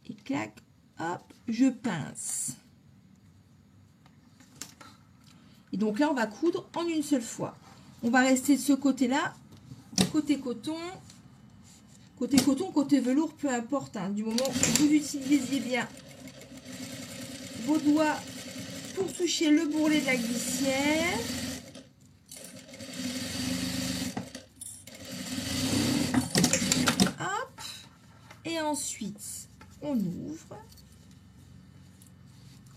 Et clac, hop, je pince. Et donc là, on va coudre en une seule fois. On va rester de ce côté-là, côté coton, côté velours, peu importe. Hein, du moment où vous utilisez bien vos doigts pour toucher le bourrelet de la glissière. Hop. Et ensuite, on ouvre.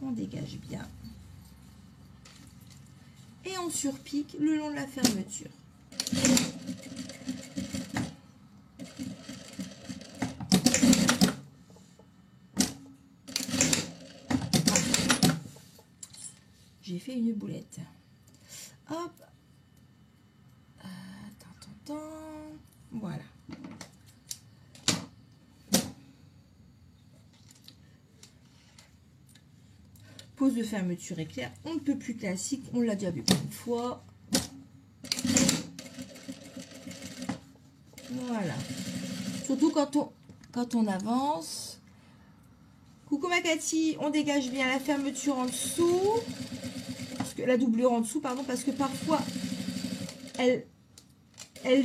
On dégage bien. Et on surpique le long de la fermeture. J'ai fait une boulette. Hop. Voilà. Pose de fermeture éclair, on ne peut plus classique, on l'a déjà vu plein de fois. Voilà. Surtout quand on avance. Coucou ma Cathy, on dégage bien la fermeture en dessous. Parce que la doublure en dessous, pardon, parce que parfois elle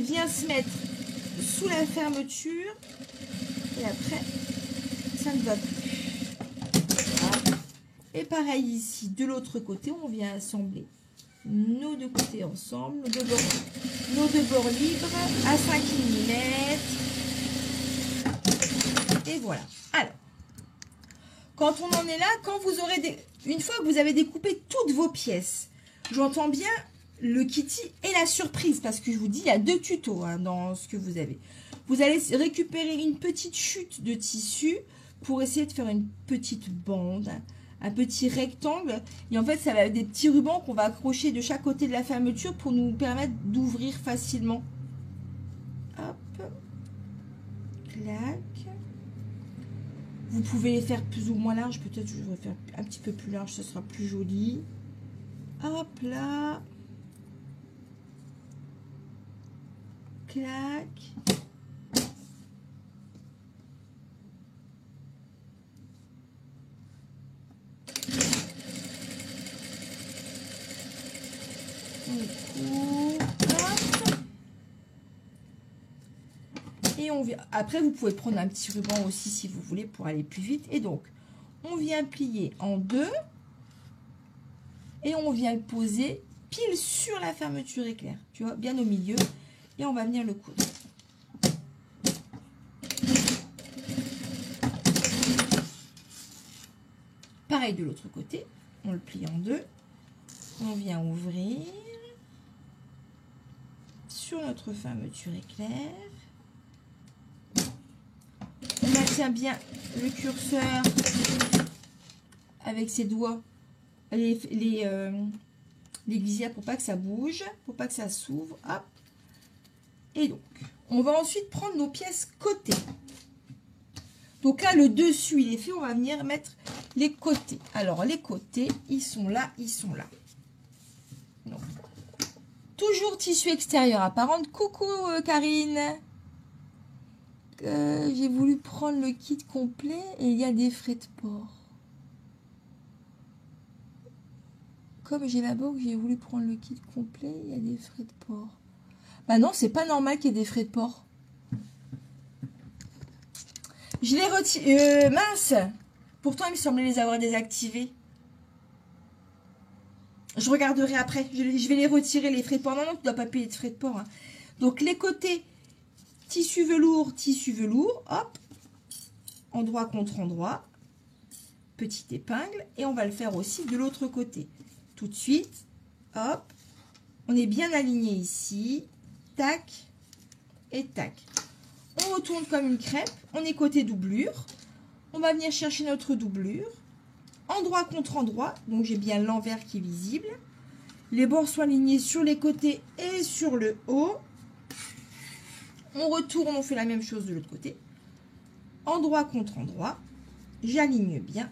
vient se mettre sous la fermeture et après ça ne va plus. Et pareil ici, de l'autre côté, on vient assembler nos deux côtés ensemble, nos deux bords libres à 5 mm. Et voilà. Alors, quand on en est là, quand vous aurez une fois que vous avez découpé toutes vos pièces, j'entends bien le kitty et la surprise, parce que je vous dis, il y a 2 tutos hein, dans ce que vous avez. Vous allez récupérer une petite chute de tissu pour essayer de faire une petite bande, un petit rectangle. Et en fait, ça va être des petits rubans qu'on va accrocher de chaque côté de la fermeture pour nous permettre d'ouvrir facilement. Hop. Clac. Vous pouvez les faire plus ou moins larges. Peut-être que je vais faire un petit peu plus large, ce sera plus joli. Hop là. Clac. Et on vient. Après, vous pouvez prendre un petit ruban aussi si vous voulez pour aller plus vite. Et donc, on vient plier en 2 et on vient le poser pile sur la fermeture éclair. Tu vois, bien au milieu. Et on va venir le coudre. Pareil de l'autre côté. On le plie en 2. On vient ouvrir sur notre fermeture éclair. On maintient bien le curseur avec ses doigts, les glissières pour pas que ça bouge, pour pas que ça s'ouvre. Hop. Et donc, on va ensuite prendre nos pièces côté. Donc là, le dessus, il est fait. On va venir mettre les côtés. Alors, les côtés, ils sont là, ils sont là. Donc, toujours tissu extérieur apparente. Coucou Karine. J'ai voulu prendre le kit complet et il y a des frais de port. Comme j'ai la banque, j'ai voulu prendre le kit complet, il y a des frais de port. Bah non, c'est pas normal qu'il y ait des frais de port. Je les retire. Mince. Pourtant, il me semblait les avoir désactivés. Je regarderai après. Je vais les retirer, les frais de port. Non, non, tu ne dois pas payer de frais de port. Hein. Donc, les côtés, tissu velours, hop. Endroit contre endroit. Petite épingle. Et on va le faire aussi de l'autre côté. Tout de suite, hop. On est bien aligné ici. Tac. Et tac. On retourne comme une crêpe. On est côté doublure. On va venir chercher notre doublure. Endroit contre endroit. Donc, j'ai bien l'envers qui est visible. Les bords sont alignés sur les côtés et sur le haut. On retourne, on fait la même chose de l'autre côté. Endroit contre endroit. J'aligne bien.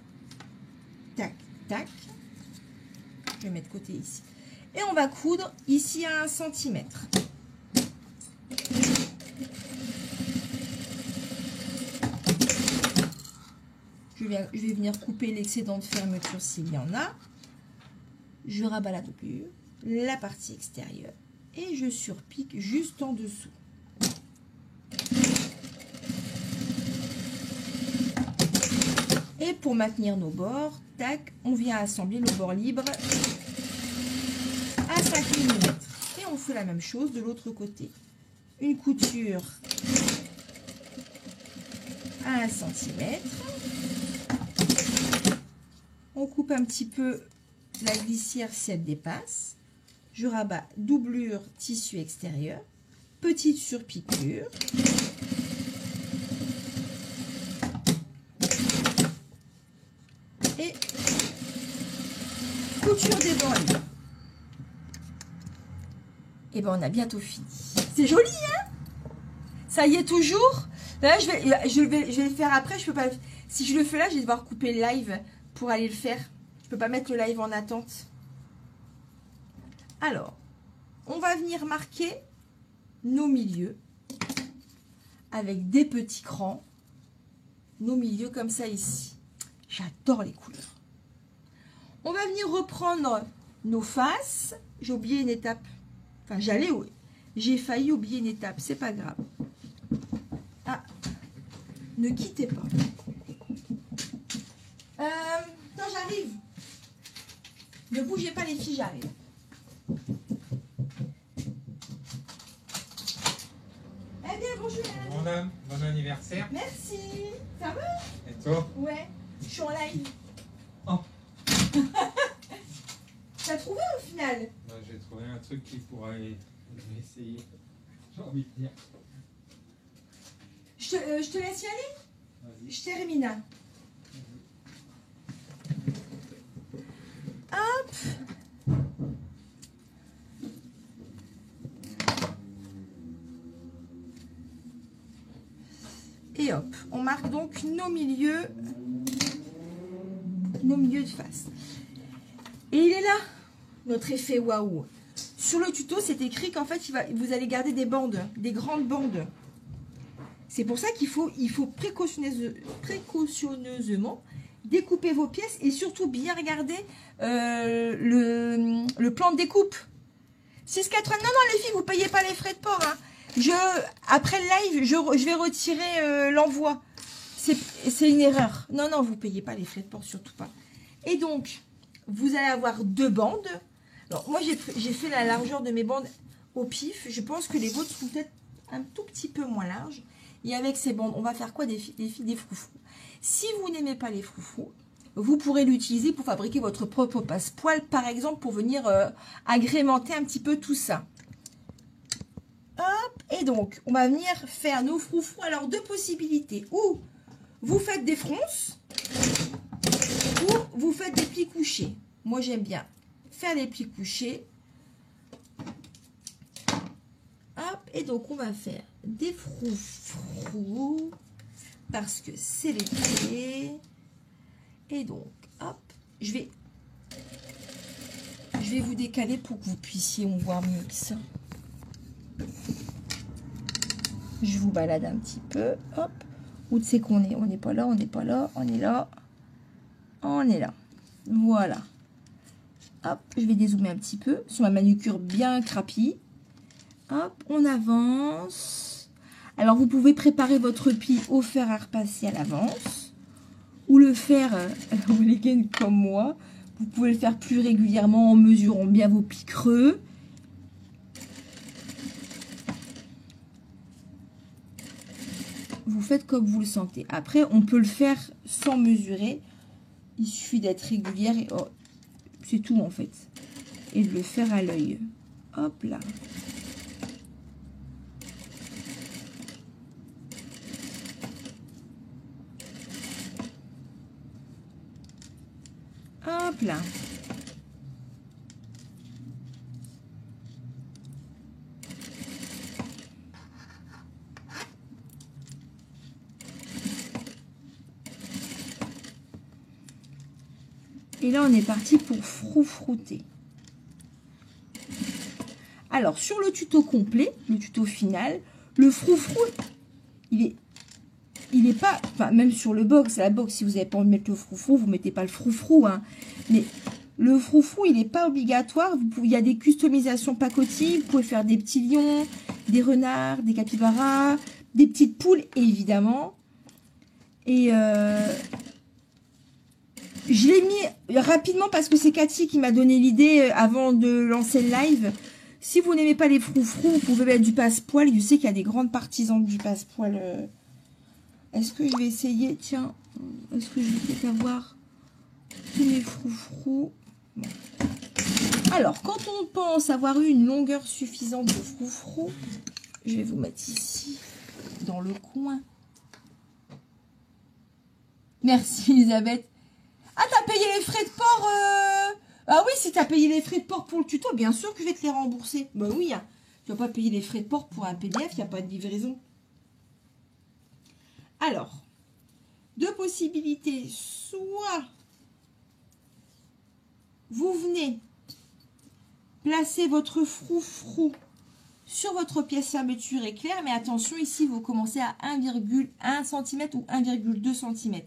Tac, tac. Je vais mettre côté ici. Et on va coudre ici à 1 cm. Je vais venir couper l'excédent de fermeture s'il y en a. Je rabats la doublure, la partie extérieure et je surpique juste en dessous. Et pour maintenir nos bords, tac, on vient assembler nos bords libres à 5 mm. Et on fait la même chose de l'autre côté. Une couture à 1 cm. On coupe un petit peu la glissière si elle dépasse. Je rabats doublure, tissu extérieur, petite surpiqûre. Et couture des bords. Et ben on a bientôt fini. C'est joli, hein? Ça y est toujours. Là, je vais le faire après. Je peux pas. Si je le fais là, je vais devoir couper le live pour aller le faire. Je peux pas mettre le live en attente. Alors, on va venir marquer nos milieux avec des petits crans. Nos milieux comme ça ici. J'adore les couleurs. On va venir reprendre nos faces. J'ai oublié une étape. Enfin, j'ai failli oublier une étape. C'est pas grave. Ah, ne quittez pas. Non, j'arrive. Ne bougez pas les filles, j'arrive. Eh bien, bonjour. Bonjour madame, bon anniversaire. Merci. Ça va? Et toi? Ouais. Je suis en live. Oh. T'as trouvé au final? Bah, j'ai trouvé un truc qui pourrait essayer. J'ai envie de dire. Je te laisse y aller? Vas-y. Je termine. Hop. Et hop, on marque donc nos milieux de face. Et il est là, notre effet waouh. Sur le tuto, c'est écrit qu'en fait, vous allez garder des bandes, des grandes bandes. C'est pour ça qu'il faut précautionneusement découper vos pièces et surtout bien regarder le plan de découpe. 6,80. Non, les filles, vous ne payez pas les frais de port. Hein. Après le live, je vais retirer l'envoi. C'est une erreur. Non, vous ne payez pas les frais de port, surtout pas. Et donc, vous allez avoir 2 bandes. Alors, moi, j'ai fait la largeur de mes bandes au pif. Je pense que les vôtres sont peut-être un tout petit peu moins larges. Et avec ces bandes, on va faire quoi? Des froufrous. Si vous n'aimez pas les froufrous, vous pourrez l'utiliser pour fabriquer votre propre passepoil, par exemple, pour venir agrémenter un petit peu tout ça. Hop, et donc, on va venir faire nos froufrous. Alors, 2 possibilités. Ou vous faites des fronces, ou vous faites des plis couchés. Moi, j'aime bien faire des plis couchés. Hop, et donc, on va faire des froufrous, parce que c'est l'été. Et donc, hop, je vais vous décaler pour que vous puissiez me voir mieux que ça. Je vous balade un petit peu, hop. Où c'est qu'on est? On n'est pas là, on n'est pas là, on est là. On est là. Voilà. Hop, je vais dézoomer un petit peu sur ma manucure bien crapie. Hop, on avance. Alors, vous pouvez préparer votre pli au fer à repasser à l'avance. Ou le faire, comme moi. Vous pouvez le faire plus régulièrement en mesurant bien vos plis creux. Vous faites comme vous le sentez. Après, on peut le faire sans mesurer. Il suffit d'être régulière et oh, c'est tout en fait. Et de le faire à l'œil. Hop là. Hop là. Et là, on est parti pour froufrouter. Alors, sur le tuto complet, le tuto final, le froufrou, il est pas... Enfin, même sur le box, la box, si vous n'avez pas envie de mettre le froufrou, vous ne mettez pas le froufrou. Hein. Mais le froufrou, il n'est pas obligatoire. Il y a des customisations pacotilles. Vous pouvez faire des petits lions, des renards, des capybaras, des petites poules, évidemment. Et... je l'ai mis rapidement parce que c'est Cathy qui m'a donné l'idée avant de lancer le live. Si vous n'aimez pas les froufrous, vous pouvez mettre du passepoil. Je sais qu'il y a des grandes partisans du passepoil. Est-ce que je vais essayer? Tiens, est-ce que je vais peut-être avoir tous mes froufrous? Bon. Alors, quand on pense avoir eu une longueur suffisante de froufrous, je vais vous mettre ici, dans le coin. Vas-y, Elisabeth. Ah, t'as payé les frais de port Ah oui, si t'as payé les frais de port pour le tuto, bien sûr que je vais te les rembourser. Bah oui, hein. Tu vas pas payer les frais de port pour un PDF, il n'y a pas de livraison. Alors, deux possibilités. Soit vous venez placer votre froufrou sur votre pièce fermeture éclair, mais attention, ici, vous commencez à 1,1 cm ou 1,2 cm.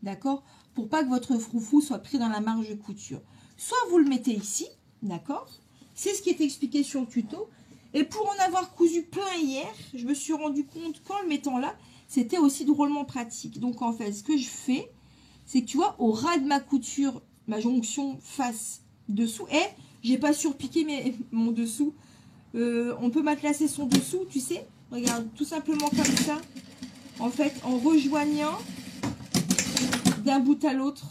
D'accord? Pour pas que votre froufrou soit pris dans la marge de couture. Soit vous le mettez ici, d'accord? C'est ce qui est expliqué sur le tuto. Et pour en avoir cousu plein hier, je me suis rendu compte qu'en le mettant là, c'était aussi drôlement pratique. Donc en fait, ce que je fais, c'est que tu vois, au ras de ma couture, ma jonction face dessous, et j'ai pas surpiqué mon dessous. On peut matelassser son dessous, tu sais. Regarde, tout simplement comme ça. En fait, en rejoignant d'un bout à l'autre.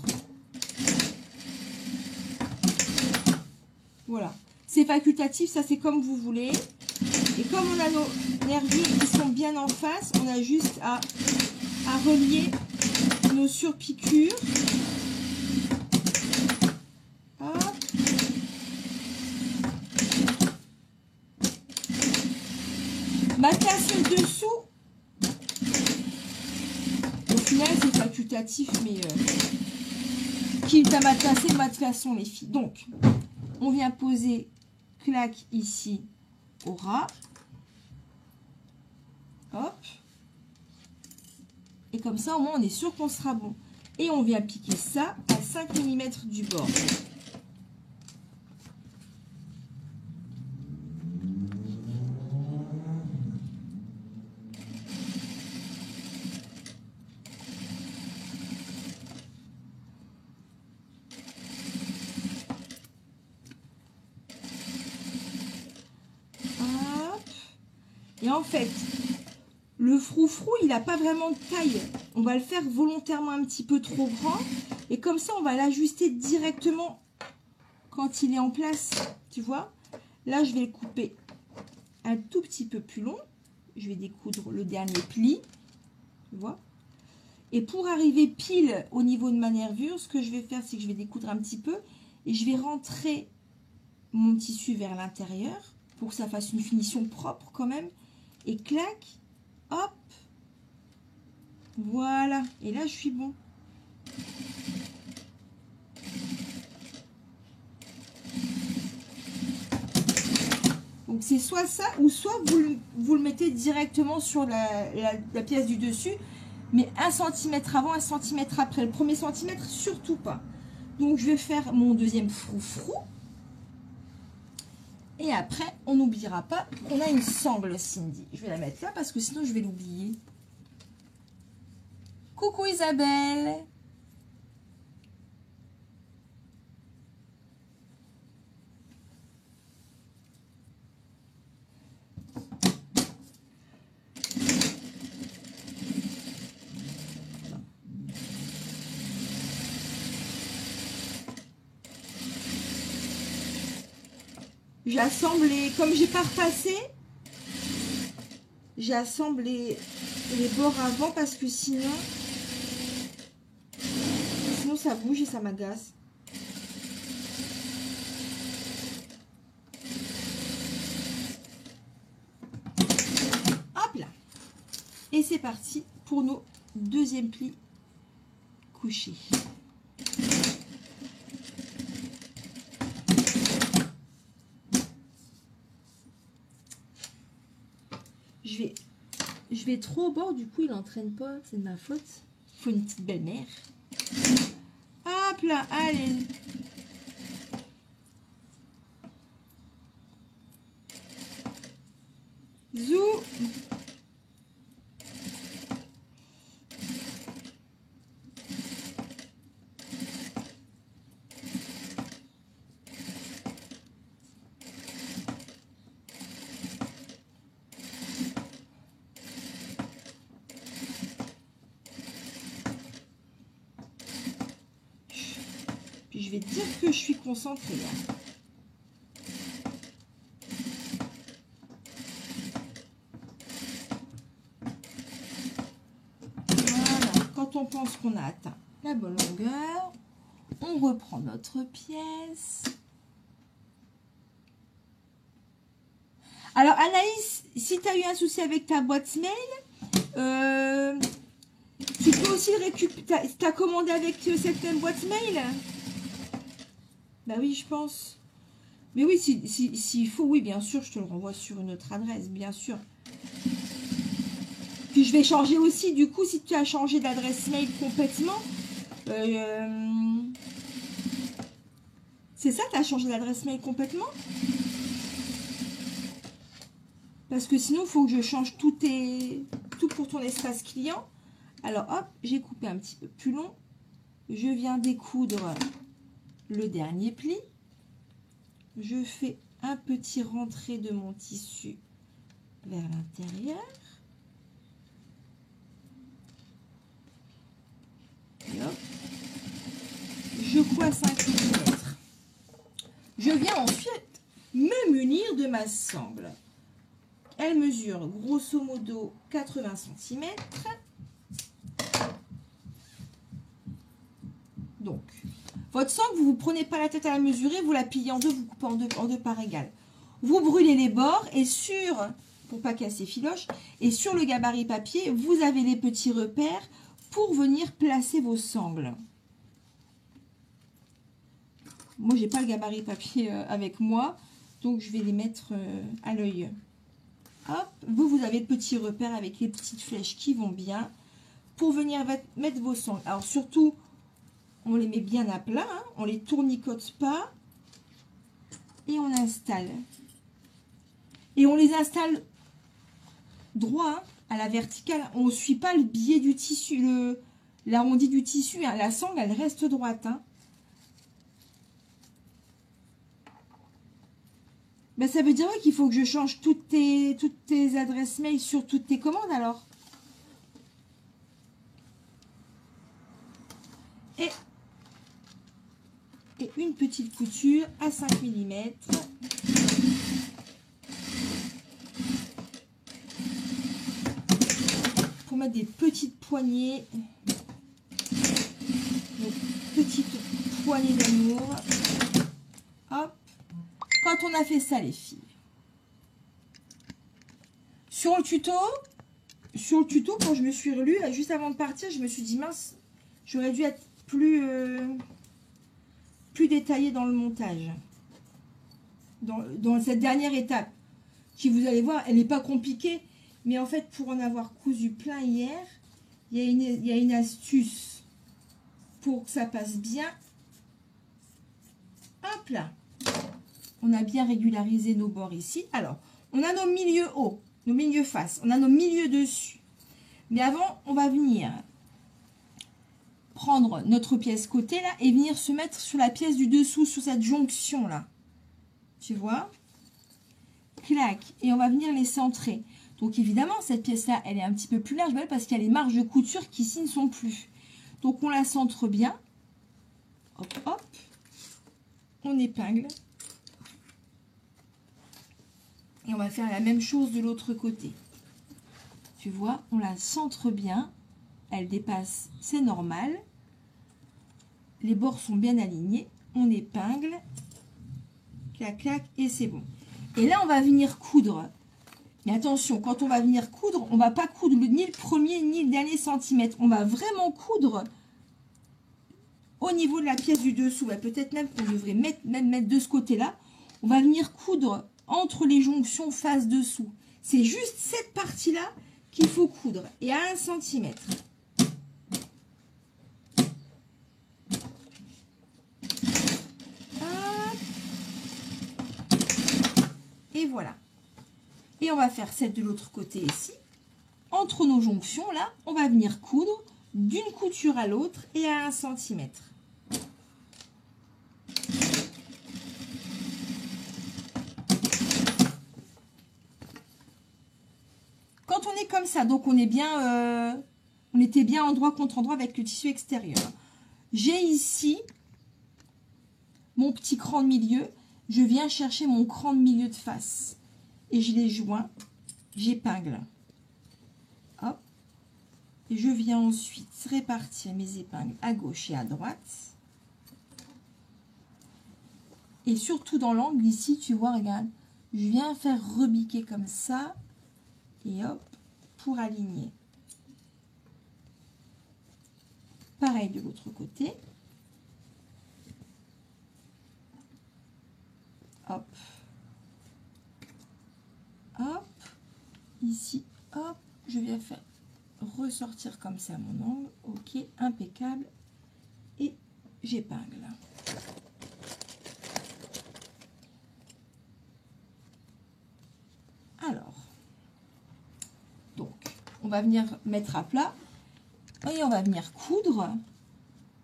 Voilà. C'est facultatif, ça c'est comme vous voulez. Et comme on a nos nervures qui sont bien en face, on a juste à relier nos surpiqûres. Hop. Matasser le dessous. Au final, c'est facultatif, mais quitte à matasser de toute façon, les filles. Donc, on vient poser claque ici au ras. Hop. Et comme ça, au moins, on est sûr qu'on sera bon. Et on vient piquer ça à 5 mm du bord. Et en fait, le froufrou, il n'a pas vraiment de taille. On va le faire volontairement un petit peu trop grand. Et comme ça, on va l'ajuster directement quand il est en place. Tu vois? Là, je vais le couper un tout petit peu plus long. Je vais découdre le dernier pli. Tu vois? Et pour arriver pile au niveau de ma nervure, ce que je vais faire, c'est que je vais découdre un petit peu. Et je vais rentrer mon tissu vers l'intérieur pour que ça fasse une finition propre quand même. Et clac, hop, voilà. Et là, je suis bon. Donc, c'est soit ça, ou soit vous le mettez directement sur la pièce du dessus, mais 1 cm avant, 1 cm après. Le premier centimètre, surtout pas. Donc, je vais faire mon deuxième froufrou. Et après, on n'oubliera pas qu'on a une sangle, Cindy. Je vais la mettre là parce que sinon, je vais l'oublier. Coucou Isabelle. J'assemble comme j'ai pas repassé, j'assemble les bords avant parce que sinon ça bouge et ça m'agace. Hop là. Et c'est parti pour nos deuxième plis couchés. Je vais trop au bord, du coup il n'entraîne pas, c'est de ma faute. Il faut une petite belle-mère. Hop là, allez. Zou. Je vais dire que je suis concentrée. Voilà. Quand on pense qu'on a atteint la bonne longueur, on reprend notre pièce. Alors Anaïs, si tu as eu un souci avec ta boîte mail, tu peux aussi récupérer. Tu as commandé avec cette même boîte mail? Bah oui, je pense. Mais oui, s'il faut, oui, bien sûr, je te le renvoie sur une autre adresse, bien sûr. Puis je vais changer aussi, du coup, si tu as changé d'adresse mail complètement. C'est ça, tu as changé d'adresse mail complètement? Parce que sinon, il faut que je change tout pour ton espace client. Alors, hop, j'ai coupé un petit peu plus long. Je viens découdre le dernier pli. Je fais un petit rentré de mon tissu vers l'intérieur. Et hop. Je coins 5 mm. Je viens ensuite me munir de ma sangle. Elle mesure grosso modo 80 cm. Donc, votre sangle, vous ne vous prenez pas la tête à la mesurer, vous la pliez en deux, vous coupez en deux par égale. Vous brûlez les bords et pour pas casser filoche, et sur le gabarit papier, vous avez les petits repères pour venir placer vos sangles. Moi, j'ai pas le gabarit papier avec moi, donc je vais les mettre à l'œil. Hop, vous avez le petit repère avec les petites flèches qui vont bien pour venir mettre vos sangles. Alors surtout, on les met bien à plat, hein, on les tournicote pas et on installe. Et on les installe droit, hein, à la verticale. On ne suit pas le biais du tissu, l'arrondi du tissu. Hein. La sangle, elle reste droite. Hein. Ben, ça veut dire qu'il faut que je change toutes tes adresses mail sur toutes tes commandes alors. Et une petite couture à 5 mm. Pour mettre des petites poignées. Donc, petites poignées d'amour. Hop. Quand on a fait ça, les filles. Sur le tuto, quand je me suis relue, juste avant de partir, je me suis dit, mince, j'aurais dû être plus détaillée dans le montage. Dans cette dernière étape, qui vous allez voir, elle n'est pas compliquée, mais en fait, pour en avoir cousu plein hier, il y a une astuce pour que ça passe bien. Hop là. On a bien régularisé nos bords ici. Alors, on a nos milieux hauts, nos milieux face, on a nos milieux dessus. Mais avant, on va venir prendre notre pièce côté là et venir se mettre sur la pièce du dessous, sur cette jonction là. Tu vois? Clac. Et on va venir les centrer. Donc évidemment, cette pièce là, elle est un petit peu plus large parce qu'il y a les marges de couture qui ici ne sont plus. Donc on la centre bien. Hop, hop. On épingle. Et on va faire la même chose de l'autre côté. Tu vois, on la centre bien. Elle dépasse, c'est normal. Les bords sont bien alignés. On épingle. Clac, clac, et c'est bon. Et là, on va venir coudre. Mais attention, quand on va venir coudre, on ne va pas coudre ni le premier ni le dernier centimètre. On va vraiment coudre au niveau de la pièce du dessous. Peut-être même qu'on devrait mettre de ce côté-là. On va venir coudre entre les jonctions face dessous. C'est juste cette partie-là qu'il faut coudre. Et à 1 cm. Et voilà. Et on va faire celle de l'autre côté ici. Entre nos jonctions, là, on va venir coudre d'une couture à l'autre et à 1 cm. Quand on est comme ça, donc on est bien, on était bien endroit contre endroit avec le tissu extérieur. J'ai ici mon petit cran de milieu. Je viens chercher mon cran de milieu de face et je les joins, j'épingle. Hop. Et je viens ensuite répartir mes épingles à gauche et à droite. Et surtout dans l'angle ici, tu vois, regarde, je viens faire rebiquer comme ça et hop, pour aligner. Pareil de l'autre côté. Hop. Hop. Ici, hop. Je viens faire ressortir comme ça mon angle. Ok, impeccable. Et j'épingle. Alors. Donc, on va venir mettre à plat. Et on va venir coudre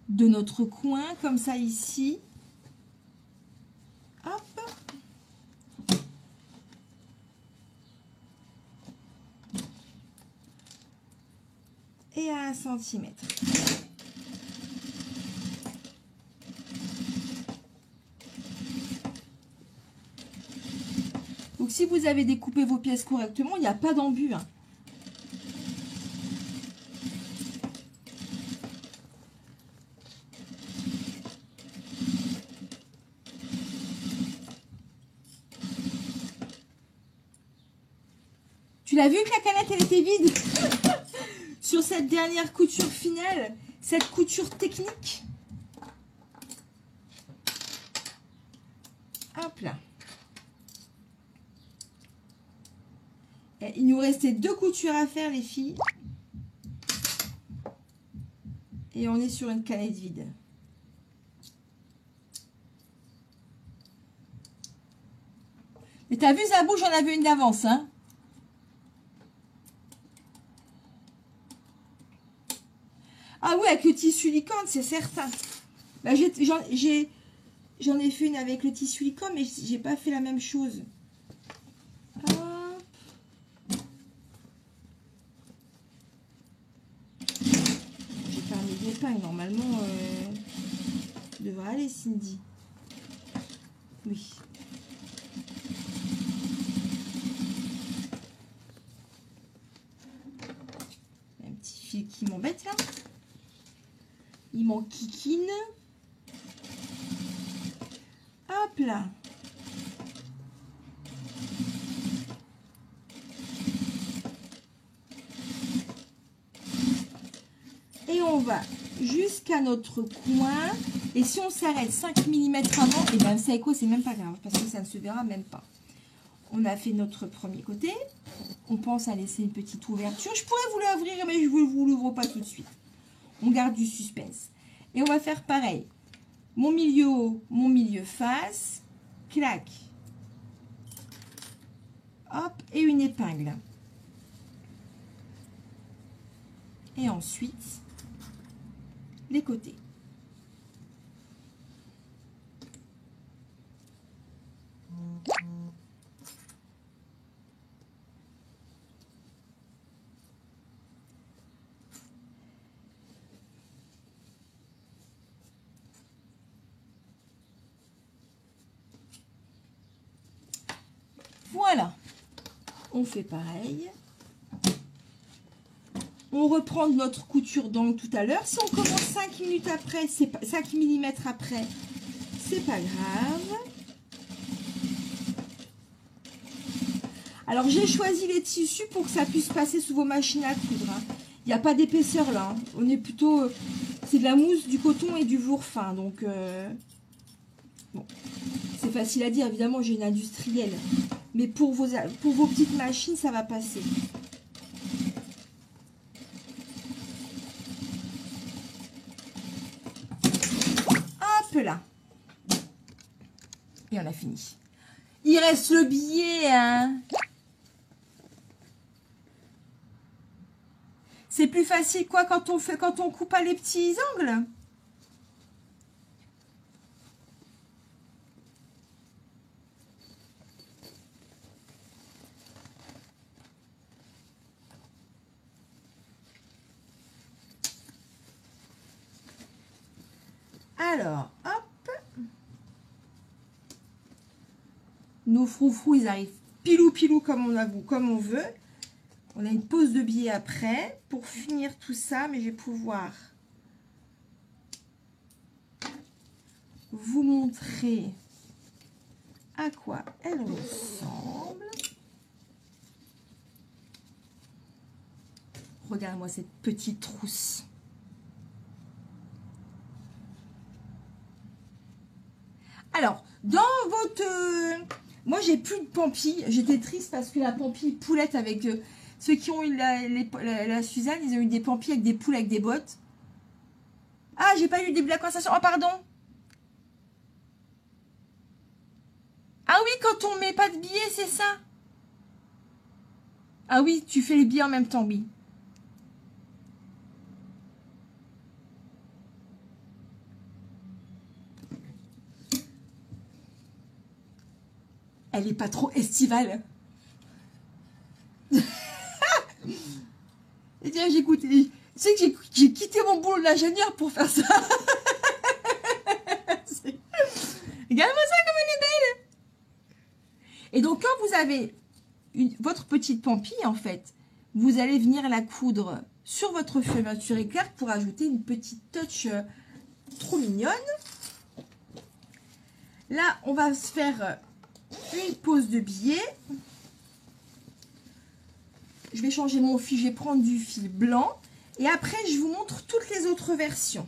de notre coin comme ça ici. Hop. Et à 1 cm. Donc, si vous avez découpé vos pièces correctement, il n'y a pas d'embut. Hein. Tu l'as vu que la canette, elle était vide sur cette dernière couture finale, cette couture technique. Hop là. Et il nous restait 2 coutures à faire, les filles. Et on est sur une canette vide. Mais t'as vu, Zabou, j'en avais une d'avance, hein. Ah oui, avec le tissu licorne, c'est certain. Bah, j'en ai fait une avec le tissu licorne, mais j'ai pas fait la même chose. Hop. J'ai pas mis d'épingle. Normalement, devrait aller, Cindy. Oui. Il y a un petit fil qui m'embête là. Il m'enquiquine. Hop là. Et on va jusqu'à notre coin. Et si on s'arrête 5 mm avant, et bien vous savez quoi, c'est même pas grave, parce que ça ne se verra même pas. On a fait notre premier côté. On pense à laisser une petite ouverture. Je pourrais vous l'ouvrir, mais je ne vous l'ouvre pas tout de suite. On garde du suspense. Et on va faire pareil. Mon milieu haut, mon milieu face. Clac. Hop, et une épingle. Et ensuite, les côtés. Voilà, on fait pareil. On reprend notre couture d'angle tout à l'heure. Si on commence 5 minutes après, 5 mm après, c'est pas grave. Alors j'ai choisi les tissus pour que ça puisse passer sous vos machines à coudre. Hein. Il n'y a pas d'épaisseur là. Hein. On est plutôt... c'est de la mousse, du coton et du velours fin. Donc, bon, c'est facile à dire. Évidemment, j'ai une industrielle. Mais pour vos petites machines, ça va passer. Hop là. Et on a fini. Il reste le billet, hein. C'est plus facile quoi quand on coupe à les petits angles. Alors, hop. Nos froufrous, ils arrivent pilou comme on veut. On a une pose de billet après pour finir tout ça, mais je vais pouvoir vous montrer à quoi elle ressemble. Regarde-moi cette petite trousse. Alors, dans votre... moi, j'ai plus de pampille. J'étais triste parce que la pampille poulette avec... ceux qui ont eu la Suzanne, ils ont eu des pampilles avec des poules avec des bottes. Ah, j'ai pas eu de la conversation. Oh, pardon. Ah oui, quand on met pas de billets, c'est ça. Ah oui, tu fais les billets en même temps, oui. Elle est pas trop estivale. Et tiens, j'écoute. Tu sais que j'ai quitté mon boulot d'ingénieur pour faire ça. Regarde-moi ça comme elle est belle. Et donc, quand vous avez votre petite pampille, en fait, vous allez venir la coudre sur votre fermeture éclair pour ajouter une petite touch trop mignonne. Là, on va se faire une pose de biais. Je vais changer mon fil, je vais prendre du fil blanc. Et après, je vous montre toutes les autres versions.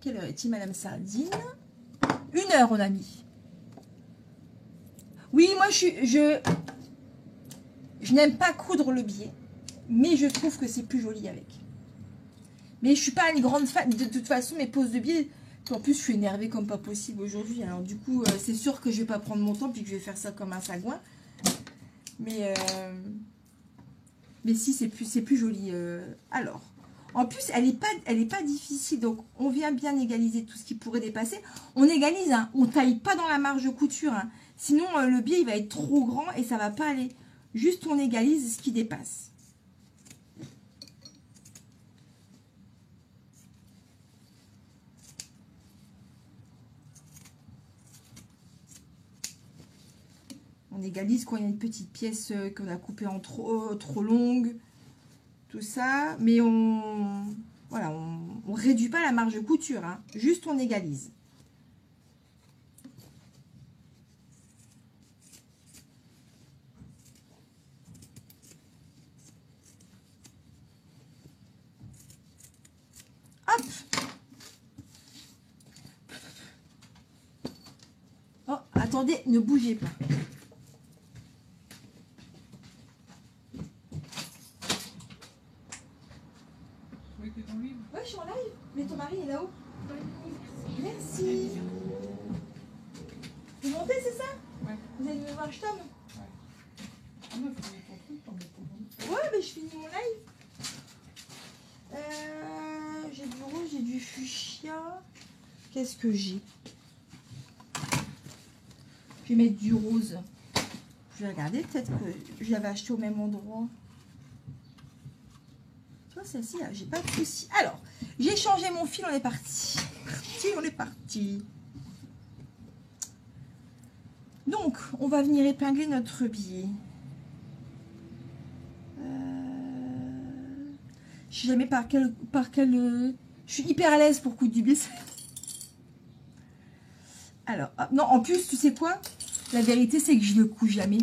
Quelle heure est-il, Madame Sardine? 1 heure, on a mis. Oui, moi, je n'aime pas coudre le biais. Mais je trouve que c'est plus joli avec. Mais je suis pas une grande fan. De toute façon, mes poses de biais... En plus, je suis énervée comme pas possible aujourd'hui. Alors, du coup, c'est sûr que je vais pas prendre mon temps puis que je vais faire ça comme un sagouin. Mais si, c'est plus joli. Alors, en plus, elle est pas difficile. Donc, on vient bien égaliser tout ce qui pourrait dépasser. On égalise, hein, on taille pas dans la marge de couture. Hein. Sinon, le biais, il va être trop grand et ça va pas aller. Juste, on égalise ce qui dépasse. On égalise quand il y a une petite pièce qu'on a coupée en trop longue, tout ça. Mais on réduit pas la marge de couture, hein. Juste on égalise. Hop. Oh, attendez, ne bougez pas. Ouais, je suis en live. Mais ton mari est là-haut. Merci. Vous montez, c'est ça? Ouais. Vous allez me voir, je tombe? Ouais, mais je finis mon live. J'ai du rouge, j'ai du fuchsia. Qu'est-ce que j'ai? Je vais mettre du rose. Je vais regarder, peut-être que je l'avais acheté au même endroit. Tu vois, celle-ci, j'ai pas de souci. Alors, j'ai changé mon fil, on est parti. On est parti. Donc, on va venir épingler notre biais. Je sais jamais par quel... Je suis hyper à l'aise pour coudre du biais. Alors, non, en plus, tu sais quoi? La vérité, c'est que je le couds jamais.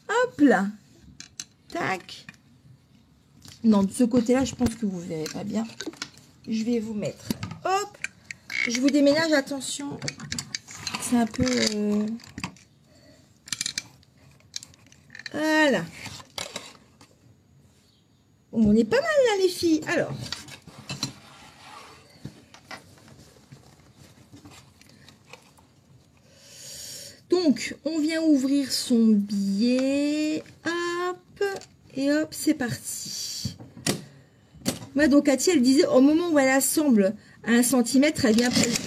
Hop là. Tac. Non, de ce côté-là, je pense que vous ne verrez pas bien. Je vais vous mettre. Hop. Je vous déménage, attention. C'est un peu... Voilà. Bon, on est pas mal là, les filles. Alors. Donc, on vient ouvrir son biais. Hop. Et hop, c'est parti. Ouais, donc Cathy, elle disait, au moment où elle assemble à 1 cm,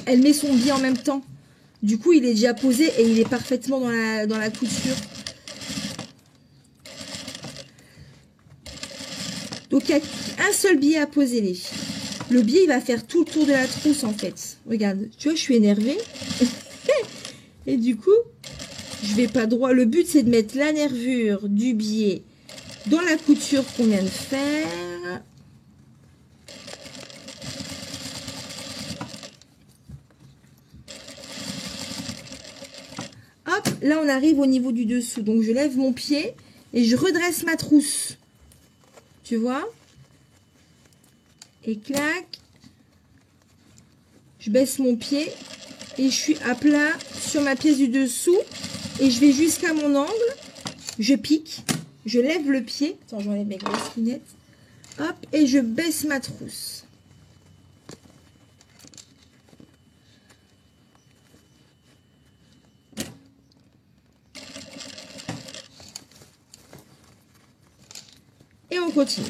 elle met son biais en même temps. Du coup, il est déjà posé et il est parfaitement dans la couture. Donc, il y a un seul biais à poser, les filles. Le biais, il va faire tout le tour de la trousse, en fait. Regarde, tu vois, je suis énervée. Et du coup, je vais pas droit. Le but, c'est de mettre la nervure du biais dans la couture qu'on vient de faire. Hop, là, on arrive au niveau du dessous. Donc, je lève mon pied et je redresse ma trousse. Tu vois? Et clac. Je baisse mon pied et je suis à plat sur ma pièce du dessous. Et je vais jusqu'à mon angle. Je pique. Je lève le pied. Attends, j'enlève mes grosses lunettes. Hop, et je baisse ma trousse. Et on continue.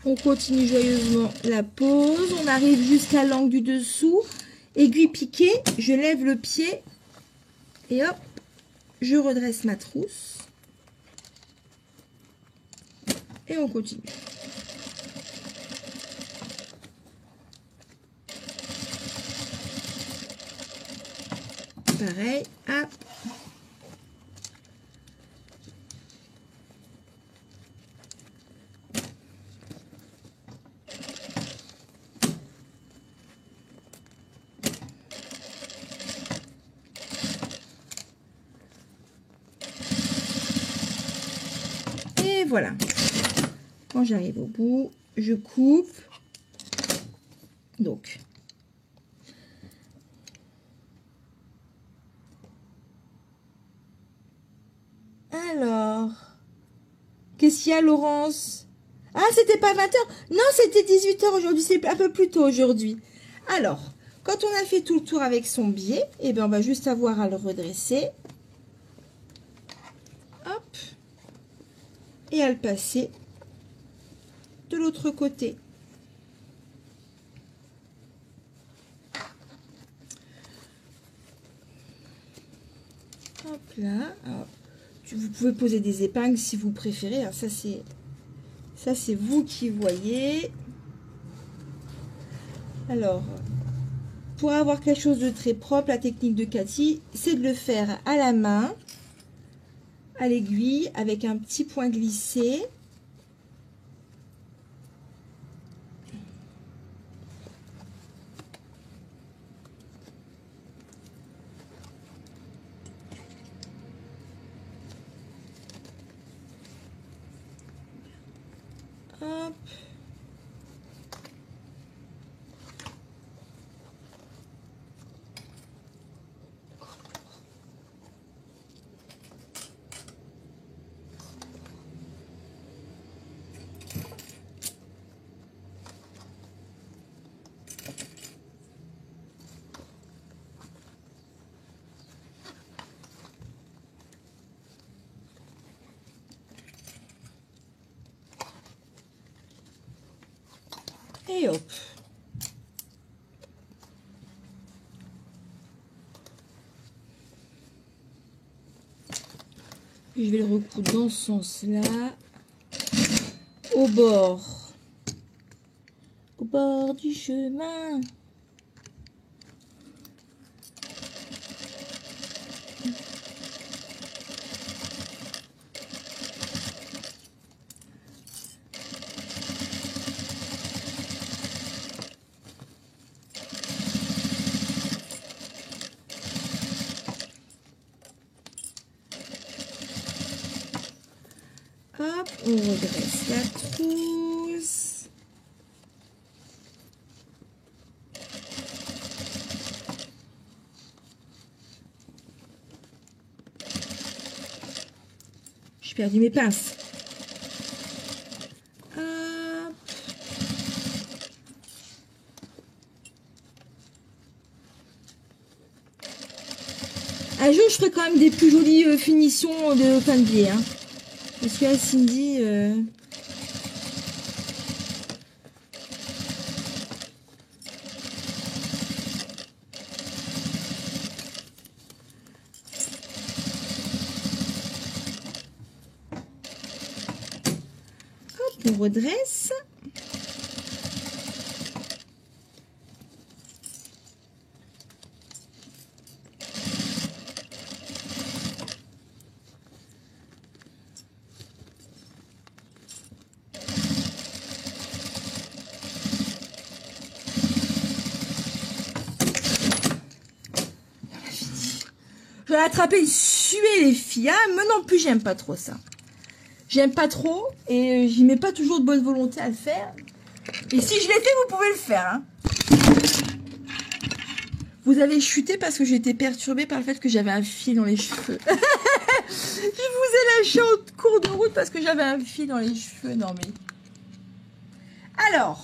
On continue joyeusement la pose. On arrive jusqu'à l'angle du dessous. Aiguille piquée, je lève le pied. Et hop, je redresse ma trousse. Et on continue. Pareil, hop. Et voilà. Quand j'arrive au bout, je coupe. Donc, alors, qu'est-ce qu'il y a, Laurence? Ah, c'était pas 20 h? Non, c'était 18 h aujourd'hui, c'est un peu plus tôt aujourd'hui. Alors, quand on a fait tout le tour avec son biais, eh bien, on va juste avoir à le redresser. Hop. Et à le passer de l'autre côté. Hop là. Alors, vous pouvez poser des épingles si vous préférez. Alors, ça, c'est vous qui voyez. Alors, pour avoir quelque chose de très propre, la technique de Cathy, c'est de le faire à la main, à l'aiguille, avec un petit point glissé. Hop. Et hop. Je vais le recoudre dans ce sens-là, au bord du chemin. Hop, on redresse la trousse. J'ai perdu mes pinces. Hop. Un jour, je ferai quand même des plus jolies finitions de fin de biais. Hein. Parce que là, Cindy... Hop, on redresse. Je vais attraper une suée, les filles. Ah, mais non plus, j'aime pas trop ça. J'aime pas trop et j'y mets pas toujours de bonne volonté à le faire. Et si je l'ai fait, vous pouvez le faire. Hein. Vous avez chuté parce que j'étais perturbée par le fait que j'avais un fil dans les cheveux. Je vous ai lâché en cours de route parce que j'avais un fil dans les cheveux. Non mais... Alors...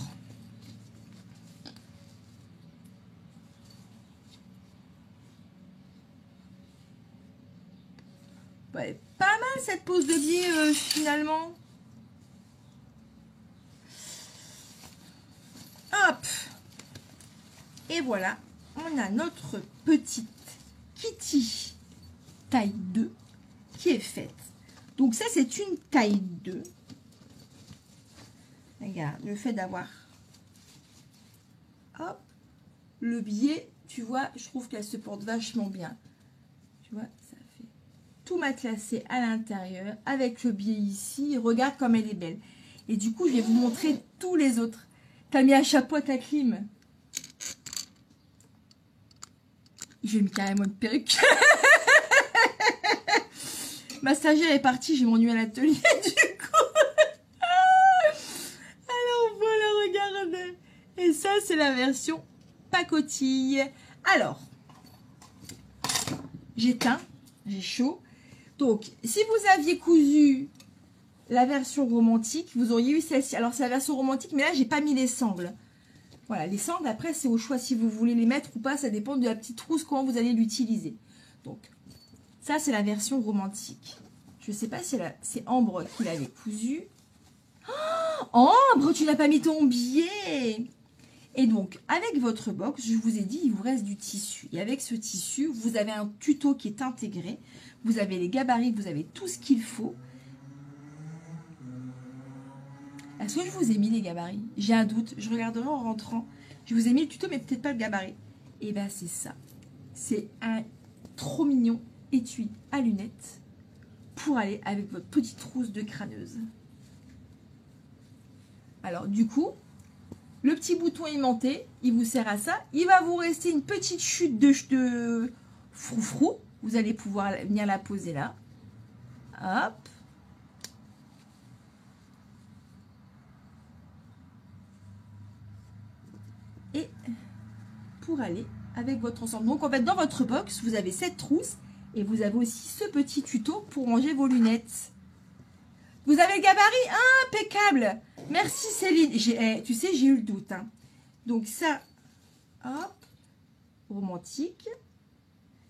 Ouais, pas mal cette pose de biais finalement. Hop. Et voilà, on a notre petite Kitty taille 2 qui est faite. Donc ça, c'est une taille 2. Regarde, le fait d'avoir hop, le biais, tu vois, je trouve qu'elle se porte vachement bien. Tu vois, ça fait tout matelassé à l'intérieur avec le biais ici. Regarde comme elle est belle. Et du coup, je vais vous montrer tous les autres. T'as mis un chapeau à ta clim. J'ai mis carrément une perruque. Ma stagiaire est partie, j'ai m'ennuie à l'atelier du coup. Alors voilà, regarde. Et ça, c'est la version pacotille. Alors, j'éteins, j'ai chaud. Donc, si vous aviez cousu la version romantique, vous auriez eu celle-ci. Alors, c'est la version romantique, mais là, j'ai pas mis les sangles. Voilà, les sangles, après, c'est au choix si vous voulez les mettre ou pas. Ça dépend de la petite trousse, comment vous allez l'utiliser. Donc, ça, c'est la version romantique. Je ne sais pas si c'est Ambre qui l'avait cousu. Oh, Ambre, tu n'as pas mis ton biais. Et donc, avec votre box, je vous ai dit, il vous reste du tissu. Et avec ce tissu, vous avez un tuto qui est intégré. Vous avez les gabarits, vous avez tout ce qu'il faut. Est-ce que je vous ai mis les gabarits? J'ai un doute, je regarderai en rentrant. Je vous ai mis le tuto, mais peut-être pas le gabarit. Et bien, c'est ça. C'est un trop mignon étui à lunettes pour aller avec votre petite trousse de crâneuse. Alors, du coup, le petit bouton aimanté, il vous sert à ça. Il va vous rester une petite chute de froufrou. Vous allez pouvoir venir la poser là. Hop. Et pour aller avec votre ensemble. Donc en fait, dans votre box, vous avez cette trousse et vous avez aussi ce petit tuto pour ranger vos lunettes. Vous avez le gabarit impeccable. Merci Céline. Tu sais, j'ai eu le doute. Hein. Donc ça, hop, romantique.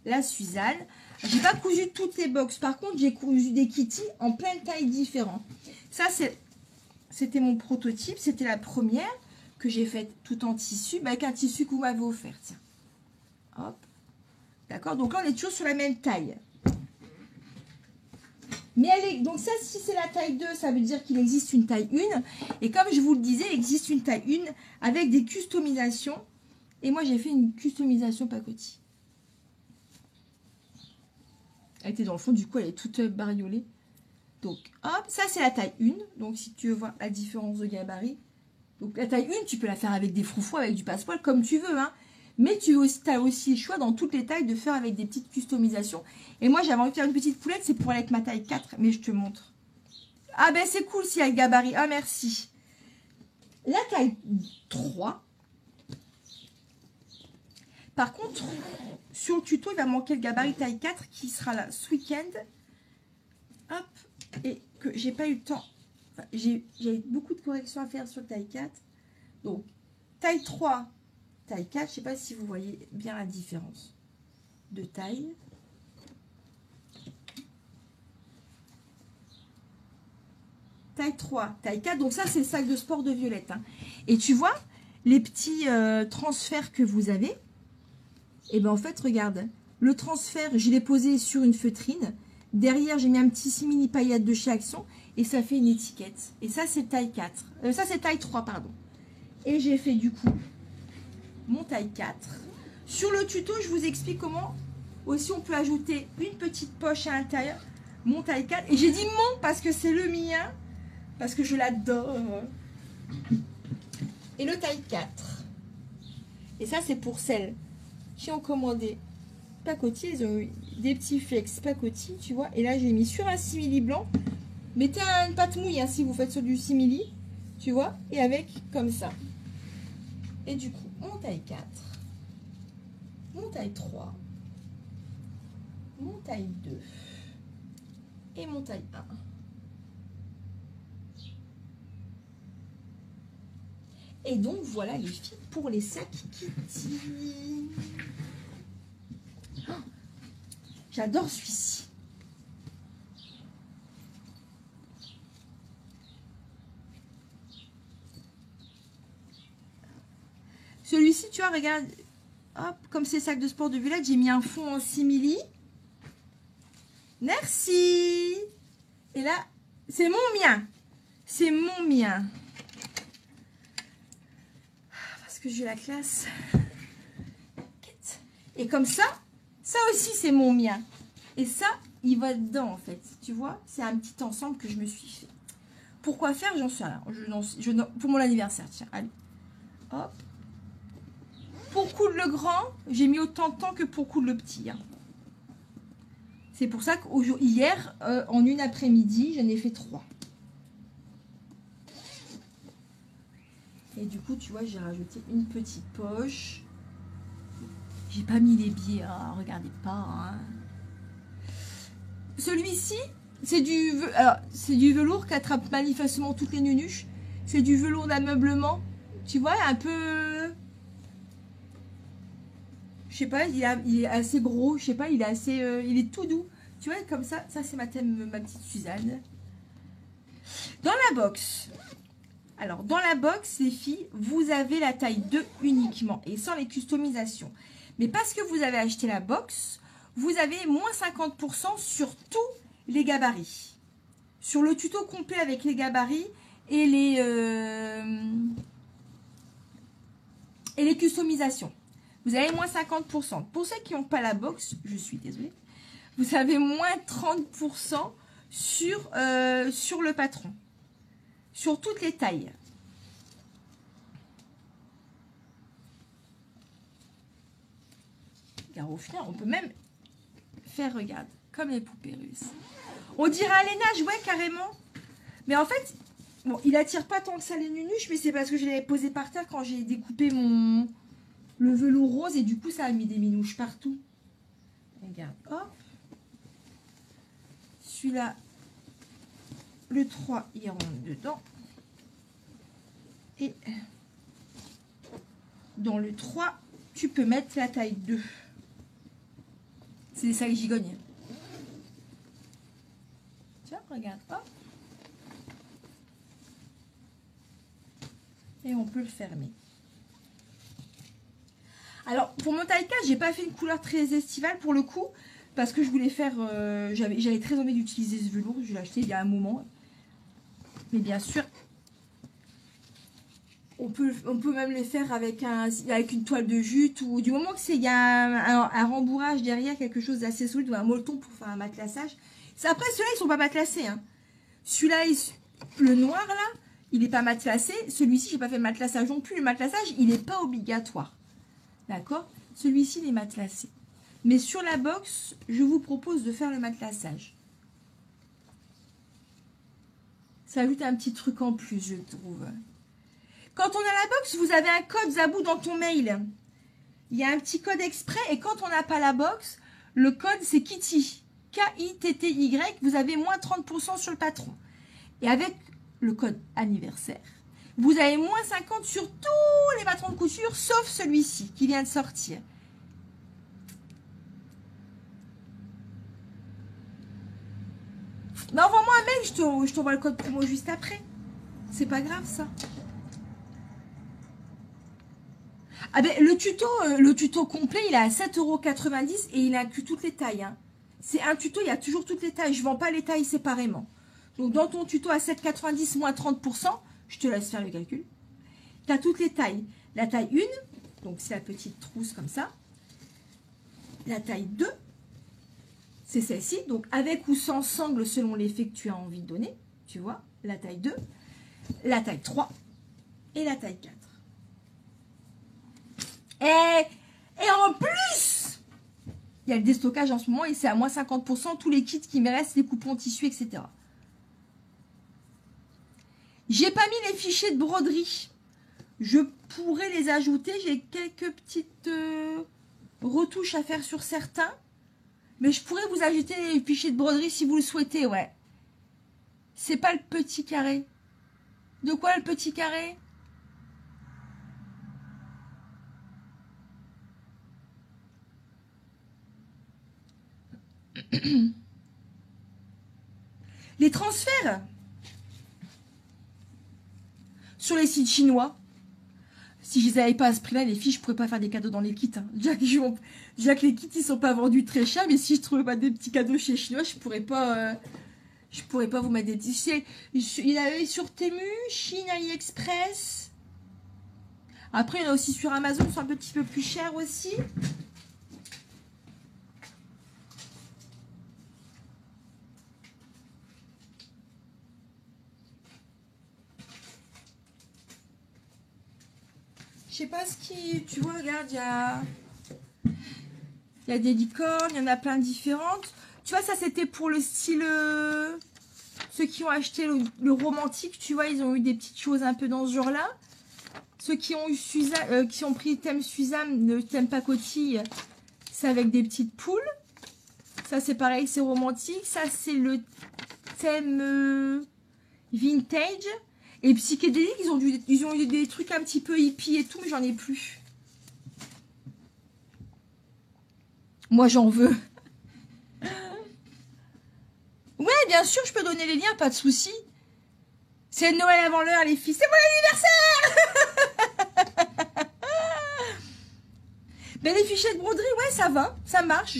La Suzanne. J'ai pas cousu toutes les box. Par contre, j'ai cousu des kitty en plein de tailles différentes. Ça, c'était mon prototype. C'était la première que j'ai faite tout en tissu, avec un tissu que vous m'avez offert. Tiens. Hop. D'accord. Donc là, on est toujours sur la même taille. Mais elle est, donc ça, si c'est la taille 2, ça veut dire qu'il existe une taille 1. Et comme je vous le disais, il existe une taille 1 avec des customisations. Et moi, j'ai fait une customisation pacotille. Elle était dans le fond, du coup, elle est toute bariolée. Donc, hop, ça, c'est la taille 1. Donc, si tu veux voir la différence de gabarit. Donc, la taille 1, tu peux la faire avec des froufrous, avec du passepoil, comme tu veux, hein. Mais tu as aussi le choix dans toutes les tailles de faire avec des petites customisations. Et moi, j'avais envie de faire une petite poulette, c'est pour aller avec ma taille 4. Mais je te montre. Ah ben, c'est cool s'il y a le gabarit. Ah, merci. La taille 3. Par contre, sur le tuto, il va manquer le gabarit taille 4 qui sera là ce week-end. Hop. Et que j'ai pas eu le temps. Enfin, j'ai beaucoup de corrections à faire sur le taille 4. Donc, taille 3. Taille 4, je ne sais pas si vous voyez bien la différence de taille. Taille 3, taille 4. Donc ça, c'est le sac de sport de Violette. Hein. Et tu vois, les petits transferts que vous avez, et bien en fait, regarde, le transfert, je l'ai posé sur une feutrine. Derrière, j'ai mis un petit simili paillettes de chez Action et ça fait une étiquette. Et ça, c'est taille 4. Ça, c'est taille 3, pardon. Et j'ai fait du coup mon taille 4. Sur le tuto, je vous explique comment aussi on peut ajouter une petite poche à l'intérieur. Mon taille 4. Et j'ai dit mon parce que c'est le mien. Parce que je l'adore. Et le taille 4. Et ça, c'est pour celles qui ont commandé pacotille. Ils ont eu des petits flex pacotille, tu vois. Et là, j'ai mis sur un simili blanc. Mettez une pâte mouille hein, si vous faites sur du simili. Tu vois. Et avec comme ça. Et du coup, mon taille 4, mon taille 3, mon taille 2 et mon taille 1. Et donc, voilà les filles pour les sacs Kitty. Oh, j'adore celui-ci. Celui-ci, tu vois, regarde. Hop, comme c'est sac de sport de Villette, j'ai mis un fond en simili. Merci. Et là, c'est mon mien. C'est mon mien. Parce que j'ai la classe. Et comme ça aussi, c'est mon mien. Et ça, il va dedans, en fait. Tu vois, c'est un petit ensemble que je me suis fait. Pourquoi faire? J'en sais rien. Pour mon anniversaire, tiens, allez. Hop. Pour coudre le grand, j'ai mis autant de temps que pour coudre le petit. Hein. C'est pour ça qu'hier, en une après-midi, j'en ai fait 3. Et du coup, tu vois, j'ai rajouté une petite poche. J'ai pas mis les biais, hein, regardez pas. Hein. Celui-ci, c'est du velours qui attrape manifestement toutes les nunuches. C'est du velours d'ameublement. Tu vois, un peu... Je sais pas, il est assez gros. Je sais pas, il est tout doux. Tu vois, comme ça, c'est ma petite Suzanne. Dans la box... Alors, dans la box, les filles, vous avez la taille 2 uniquement et sans les customisations. Mais parce que vous avez acheté la box, vous avez moins 50% sur tous les gabarits. Sur le tuto complet avec les gabarits et les customisations. Vous avez moins 50%. Pour ceux qui n'ont pas la box, je suis désolée, vous avez moins 30% sur le patron. Sur toutes les tailles. Car au final, on peut même faire, regarde, comme les poupées russes. On dirait un lainage, ouais, carrément. Mais en fait, bon, il attire pas tant que ça les nunuches, mais c'est parce que je l'avais posé par terre quand j'ai découpé le velours rose et du coup, ça a mis des minouches partout. Regarde, hop. Celui-là, le 3, il rentre dedans. Et dans le 3, tu peux mettre la taille 2. C'est des sacs gigognes. Tiens, regarde, hop. Et on peut le fermer. Alors, pour mon taille 4, j'ai pas fait une couleur très estivale pour le coup. Parce que je voulais faire... j'avais très envie d'utiliser ce velours. Je l'ai acheté il y a un moment. Mais bien sûr... On peut même les faire avec une toile de jute ou du moment qu'il y a un rembourrage derrière, quelque chose d'assez solide ou un molleton pour faire un matelassage. Après, ceux-là, ils sont pas matelassés. Hein. Celui-là, le noir, là, il n'est pas matelassé. Celui-ci, j'ai pas fait le matelassage non plus. Le matelassage, il n'est pas obligatoire. D'accord? Celui-ci, il est matelassé. Mais sur la box, je vous propose de faire le matelassage. Ça ajoute un petit truc en plus, je trouve. Quand on a la box, vous avez un code Zabou dans ton mail. Il y a un petit code exprès et quand on n'a pas la box, le code c'est Kitty. K-I-T-T-Y. Vous avez moins 30% sur le patron. Et avec le code anniversaire, vous avez moins 50 sur tous les patrons de couture, sauf celui-ci qui vient de sortir. Mais envoie-moi un mail, je t'envoie le code promo juste après. C'est pas grave ça. Ah ben, le tuto complet, il est à 7,90 € et il inclut toutes les tailles. Hein. C'est un tuto, il y a toujours toutes les tailles. Je ne vends pas les tailles séparément. Donc, dans ton tuto à 7,90 moins 30%, je te laisse faire le calcul. Tu as toutes les tailles. La taille 1, donc c'est la petite trousse comme ça. La taille 2, c'est celle-ci. Donc, avec ou sans sangle selon l'effet que tu as envie de donner. Tu vois, la taille 2, la taille 3 et la taille 4. Et en plus, il y a le déstockage en ce moment et c'est à moins 50%. Tous les kits qui me restent, les coupons tissus, etc. J'ai pas mis les fichiers de broderie. Je pourrais les ajouter. J'ai quelques petites retouches à faire sur certains. Mais je pourrais vous ajouter les fichiers de broderie si vous le souhaitez, ouais. C'est pas le petit carré. De quoi le petit carré ? Les transferts sur les sites chinois. Si je les avais pas à ce prix-là, les filles, je pourrais pas faire des cadeaux dans les kits. Hein. Déjà que les kits, ils sont pas vendus très cher, mais si je trouvais pas des petits cadeaux chez Chinois, je pourrais pas vous mettre des petits. Il y avait sur Temu, Chine, AliExpress. Après, il y en a aussi sur Amazon, ils sont un petit peu plus chers aussi. Je sais pas ce qui... Tu vois, regarde, il y a des licornes, il y en a plein de différentes. Tu vois, ça, c'était pour le style... Ceux qui ont acheté le romantique, tu vois, ils ont eu des petites choses un peu dans ce genre-là. Ceux qui ont eu qui ont pris le thème Suzanne, le thème pacotille, c'est avec des petites poules. Ça, c'est pareil, c'est romantique. Ça, c'est le thème vintage. Et psychédélique, ils ont eu des trucs un petit peu hippie et tout, mais j'en ai plus. Moi, j'en veux. Ouais, bien sûr, je peux donner les liens, pas de souci. C'est Noël avant l'heure, les filles. C'est mon anniversaire. Ben, les fichiers de broderie, ouais, ça va, ça marche.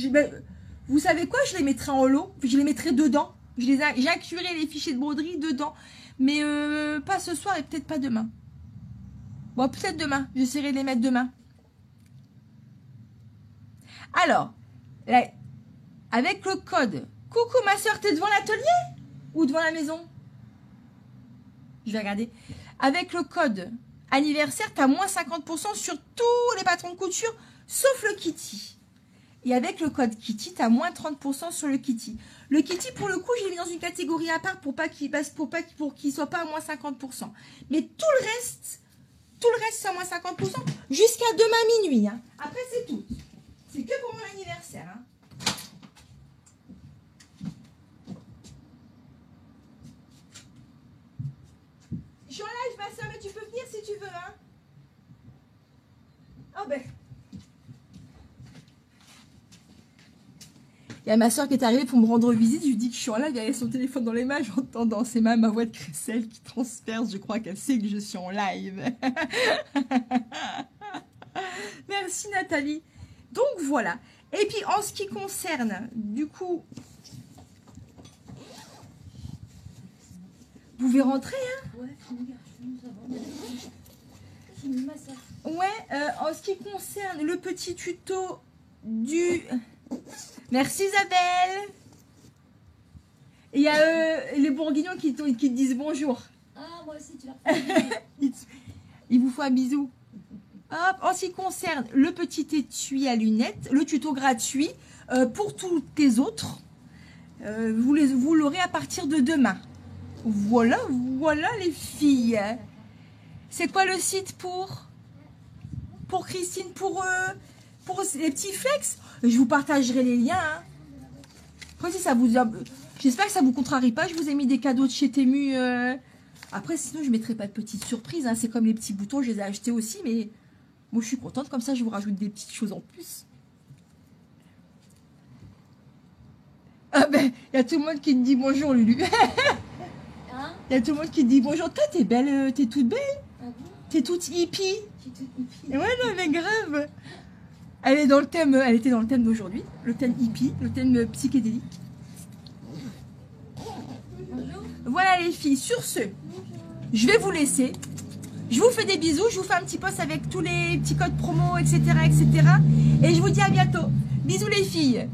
Vous savez quoi, je les mettrai en lot, puis je les mettrai dedans. J'inclurai les fichiers de broderie dedans. Mais pas ce soir et peut-être pas demain. Bon, peut-être demain. J'essaierai de les mettre demain. Alors, là, avec le code... Coucou ma soeur, t'es devant l'atelier ou devant la maison? Je vais regarder. Avec le code anniversaire, t'as moins 50% sur tous les patrons de couture, sauf le Kitty. Et avec le code Kitty, t'as moins 30% sur le Kitty. Le Kitty, pour le coup, je l'ai mis dans une catégorie à part pour qu'il soit pas à moins 50%. Mais tout le reste, c'est à moins 50% jusqu'à demain minuit. Hein. Après, c'est tout. C'est que pour mon anniversaire. Hein. Je suis en live, ma soeur, mais tu peux venir si tu veux. Hein. Oh ben. Il y a ma soeur qui est arrivée pour me rendre visite. Je lui dis que je suis en live. Elle a son téléphone dans les mains. J'entends dans ses mains ma voix de crécelle qui transperce. Je crois qu'elle sait que je suis en live. Merci Nathalie. Donc voilà. Et puis en ce qui concerne, du coup, vous pouvez rentrer, hein? Ouais, en ce qui concerne le petit tuto du... Merci Isabelle. Il y a les bourguignons qui te disent bonjour. Ah, moi aussi, tu l'as. Il vous faut un bisou. Hop, en ce qui concerne le petit étui à lunettes, le tuto gratuit pour toutes les autres, vous l'aurez à partir de demain. Voilà les filles. C'est quoi le site pour Christine, pour les petits flex? Je vous partagerai les liens. Hein. Après, si ça vous... J'espère que ça vous contrarie pas. Je vous ai mis des cadeaux de chez Temu. Après, sinon, je ne mettrai pas de petites surprises. Hein. C'est comme les petits boutons, je les ai achetés aussi. Mais moi, je suis contente. Comme ça, je vous rajoute des petites choses en plus. Ah ben, il y a tout le monde qui te dit bonjour, Lulu. Hein? Il y a tout le monde qui te dit bonjour. Toi, t'es belle, t'es toute belle. Ah bon? T'es toute hippie. Je suis toute hippie. Ouais, non, mais grave. Elle était dans le thème d'aujourd'hui. Le thème hippie, le thème psychédélique. Bonjour. Voilà les filles, sur ce, je vais vous laisser. Je vous fais des bisous, je vous fais un petit post avec tous les petits codes promo, etc., etc. Et je vous dis à bientôt. Bisous les filles.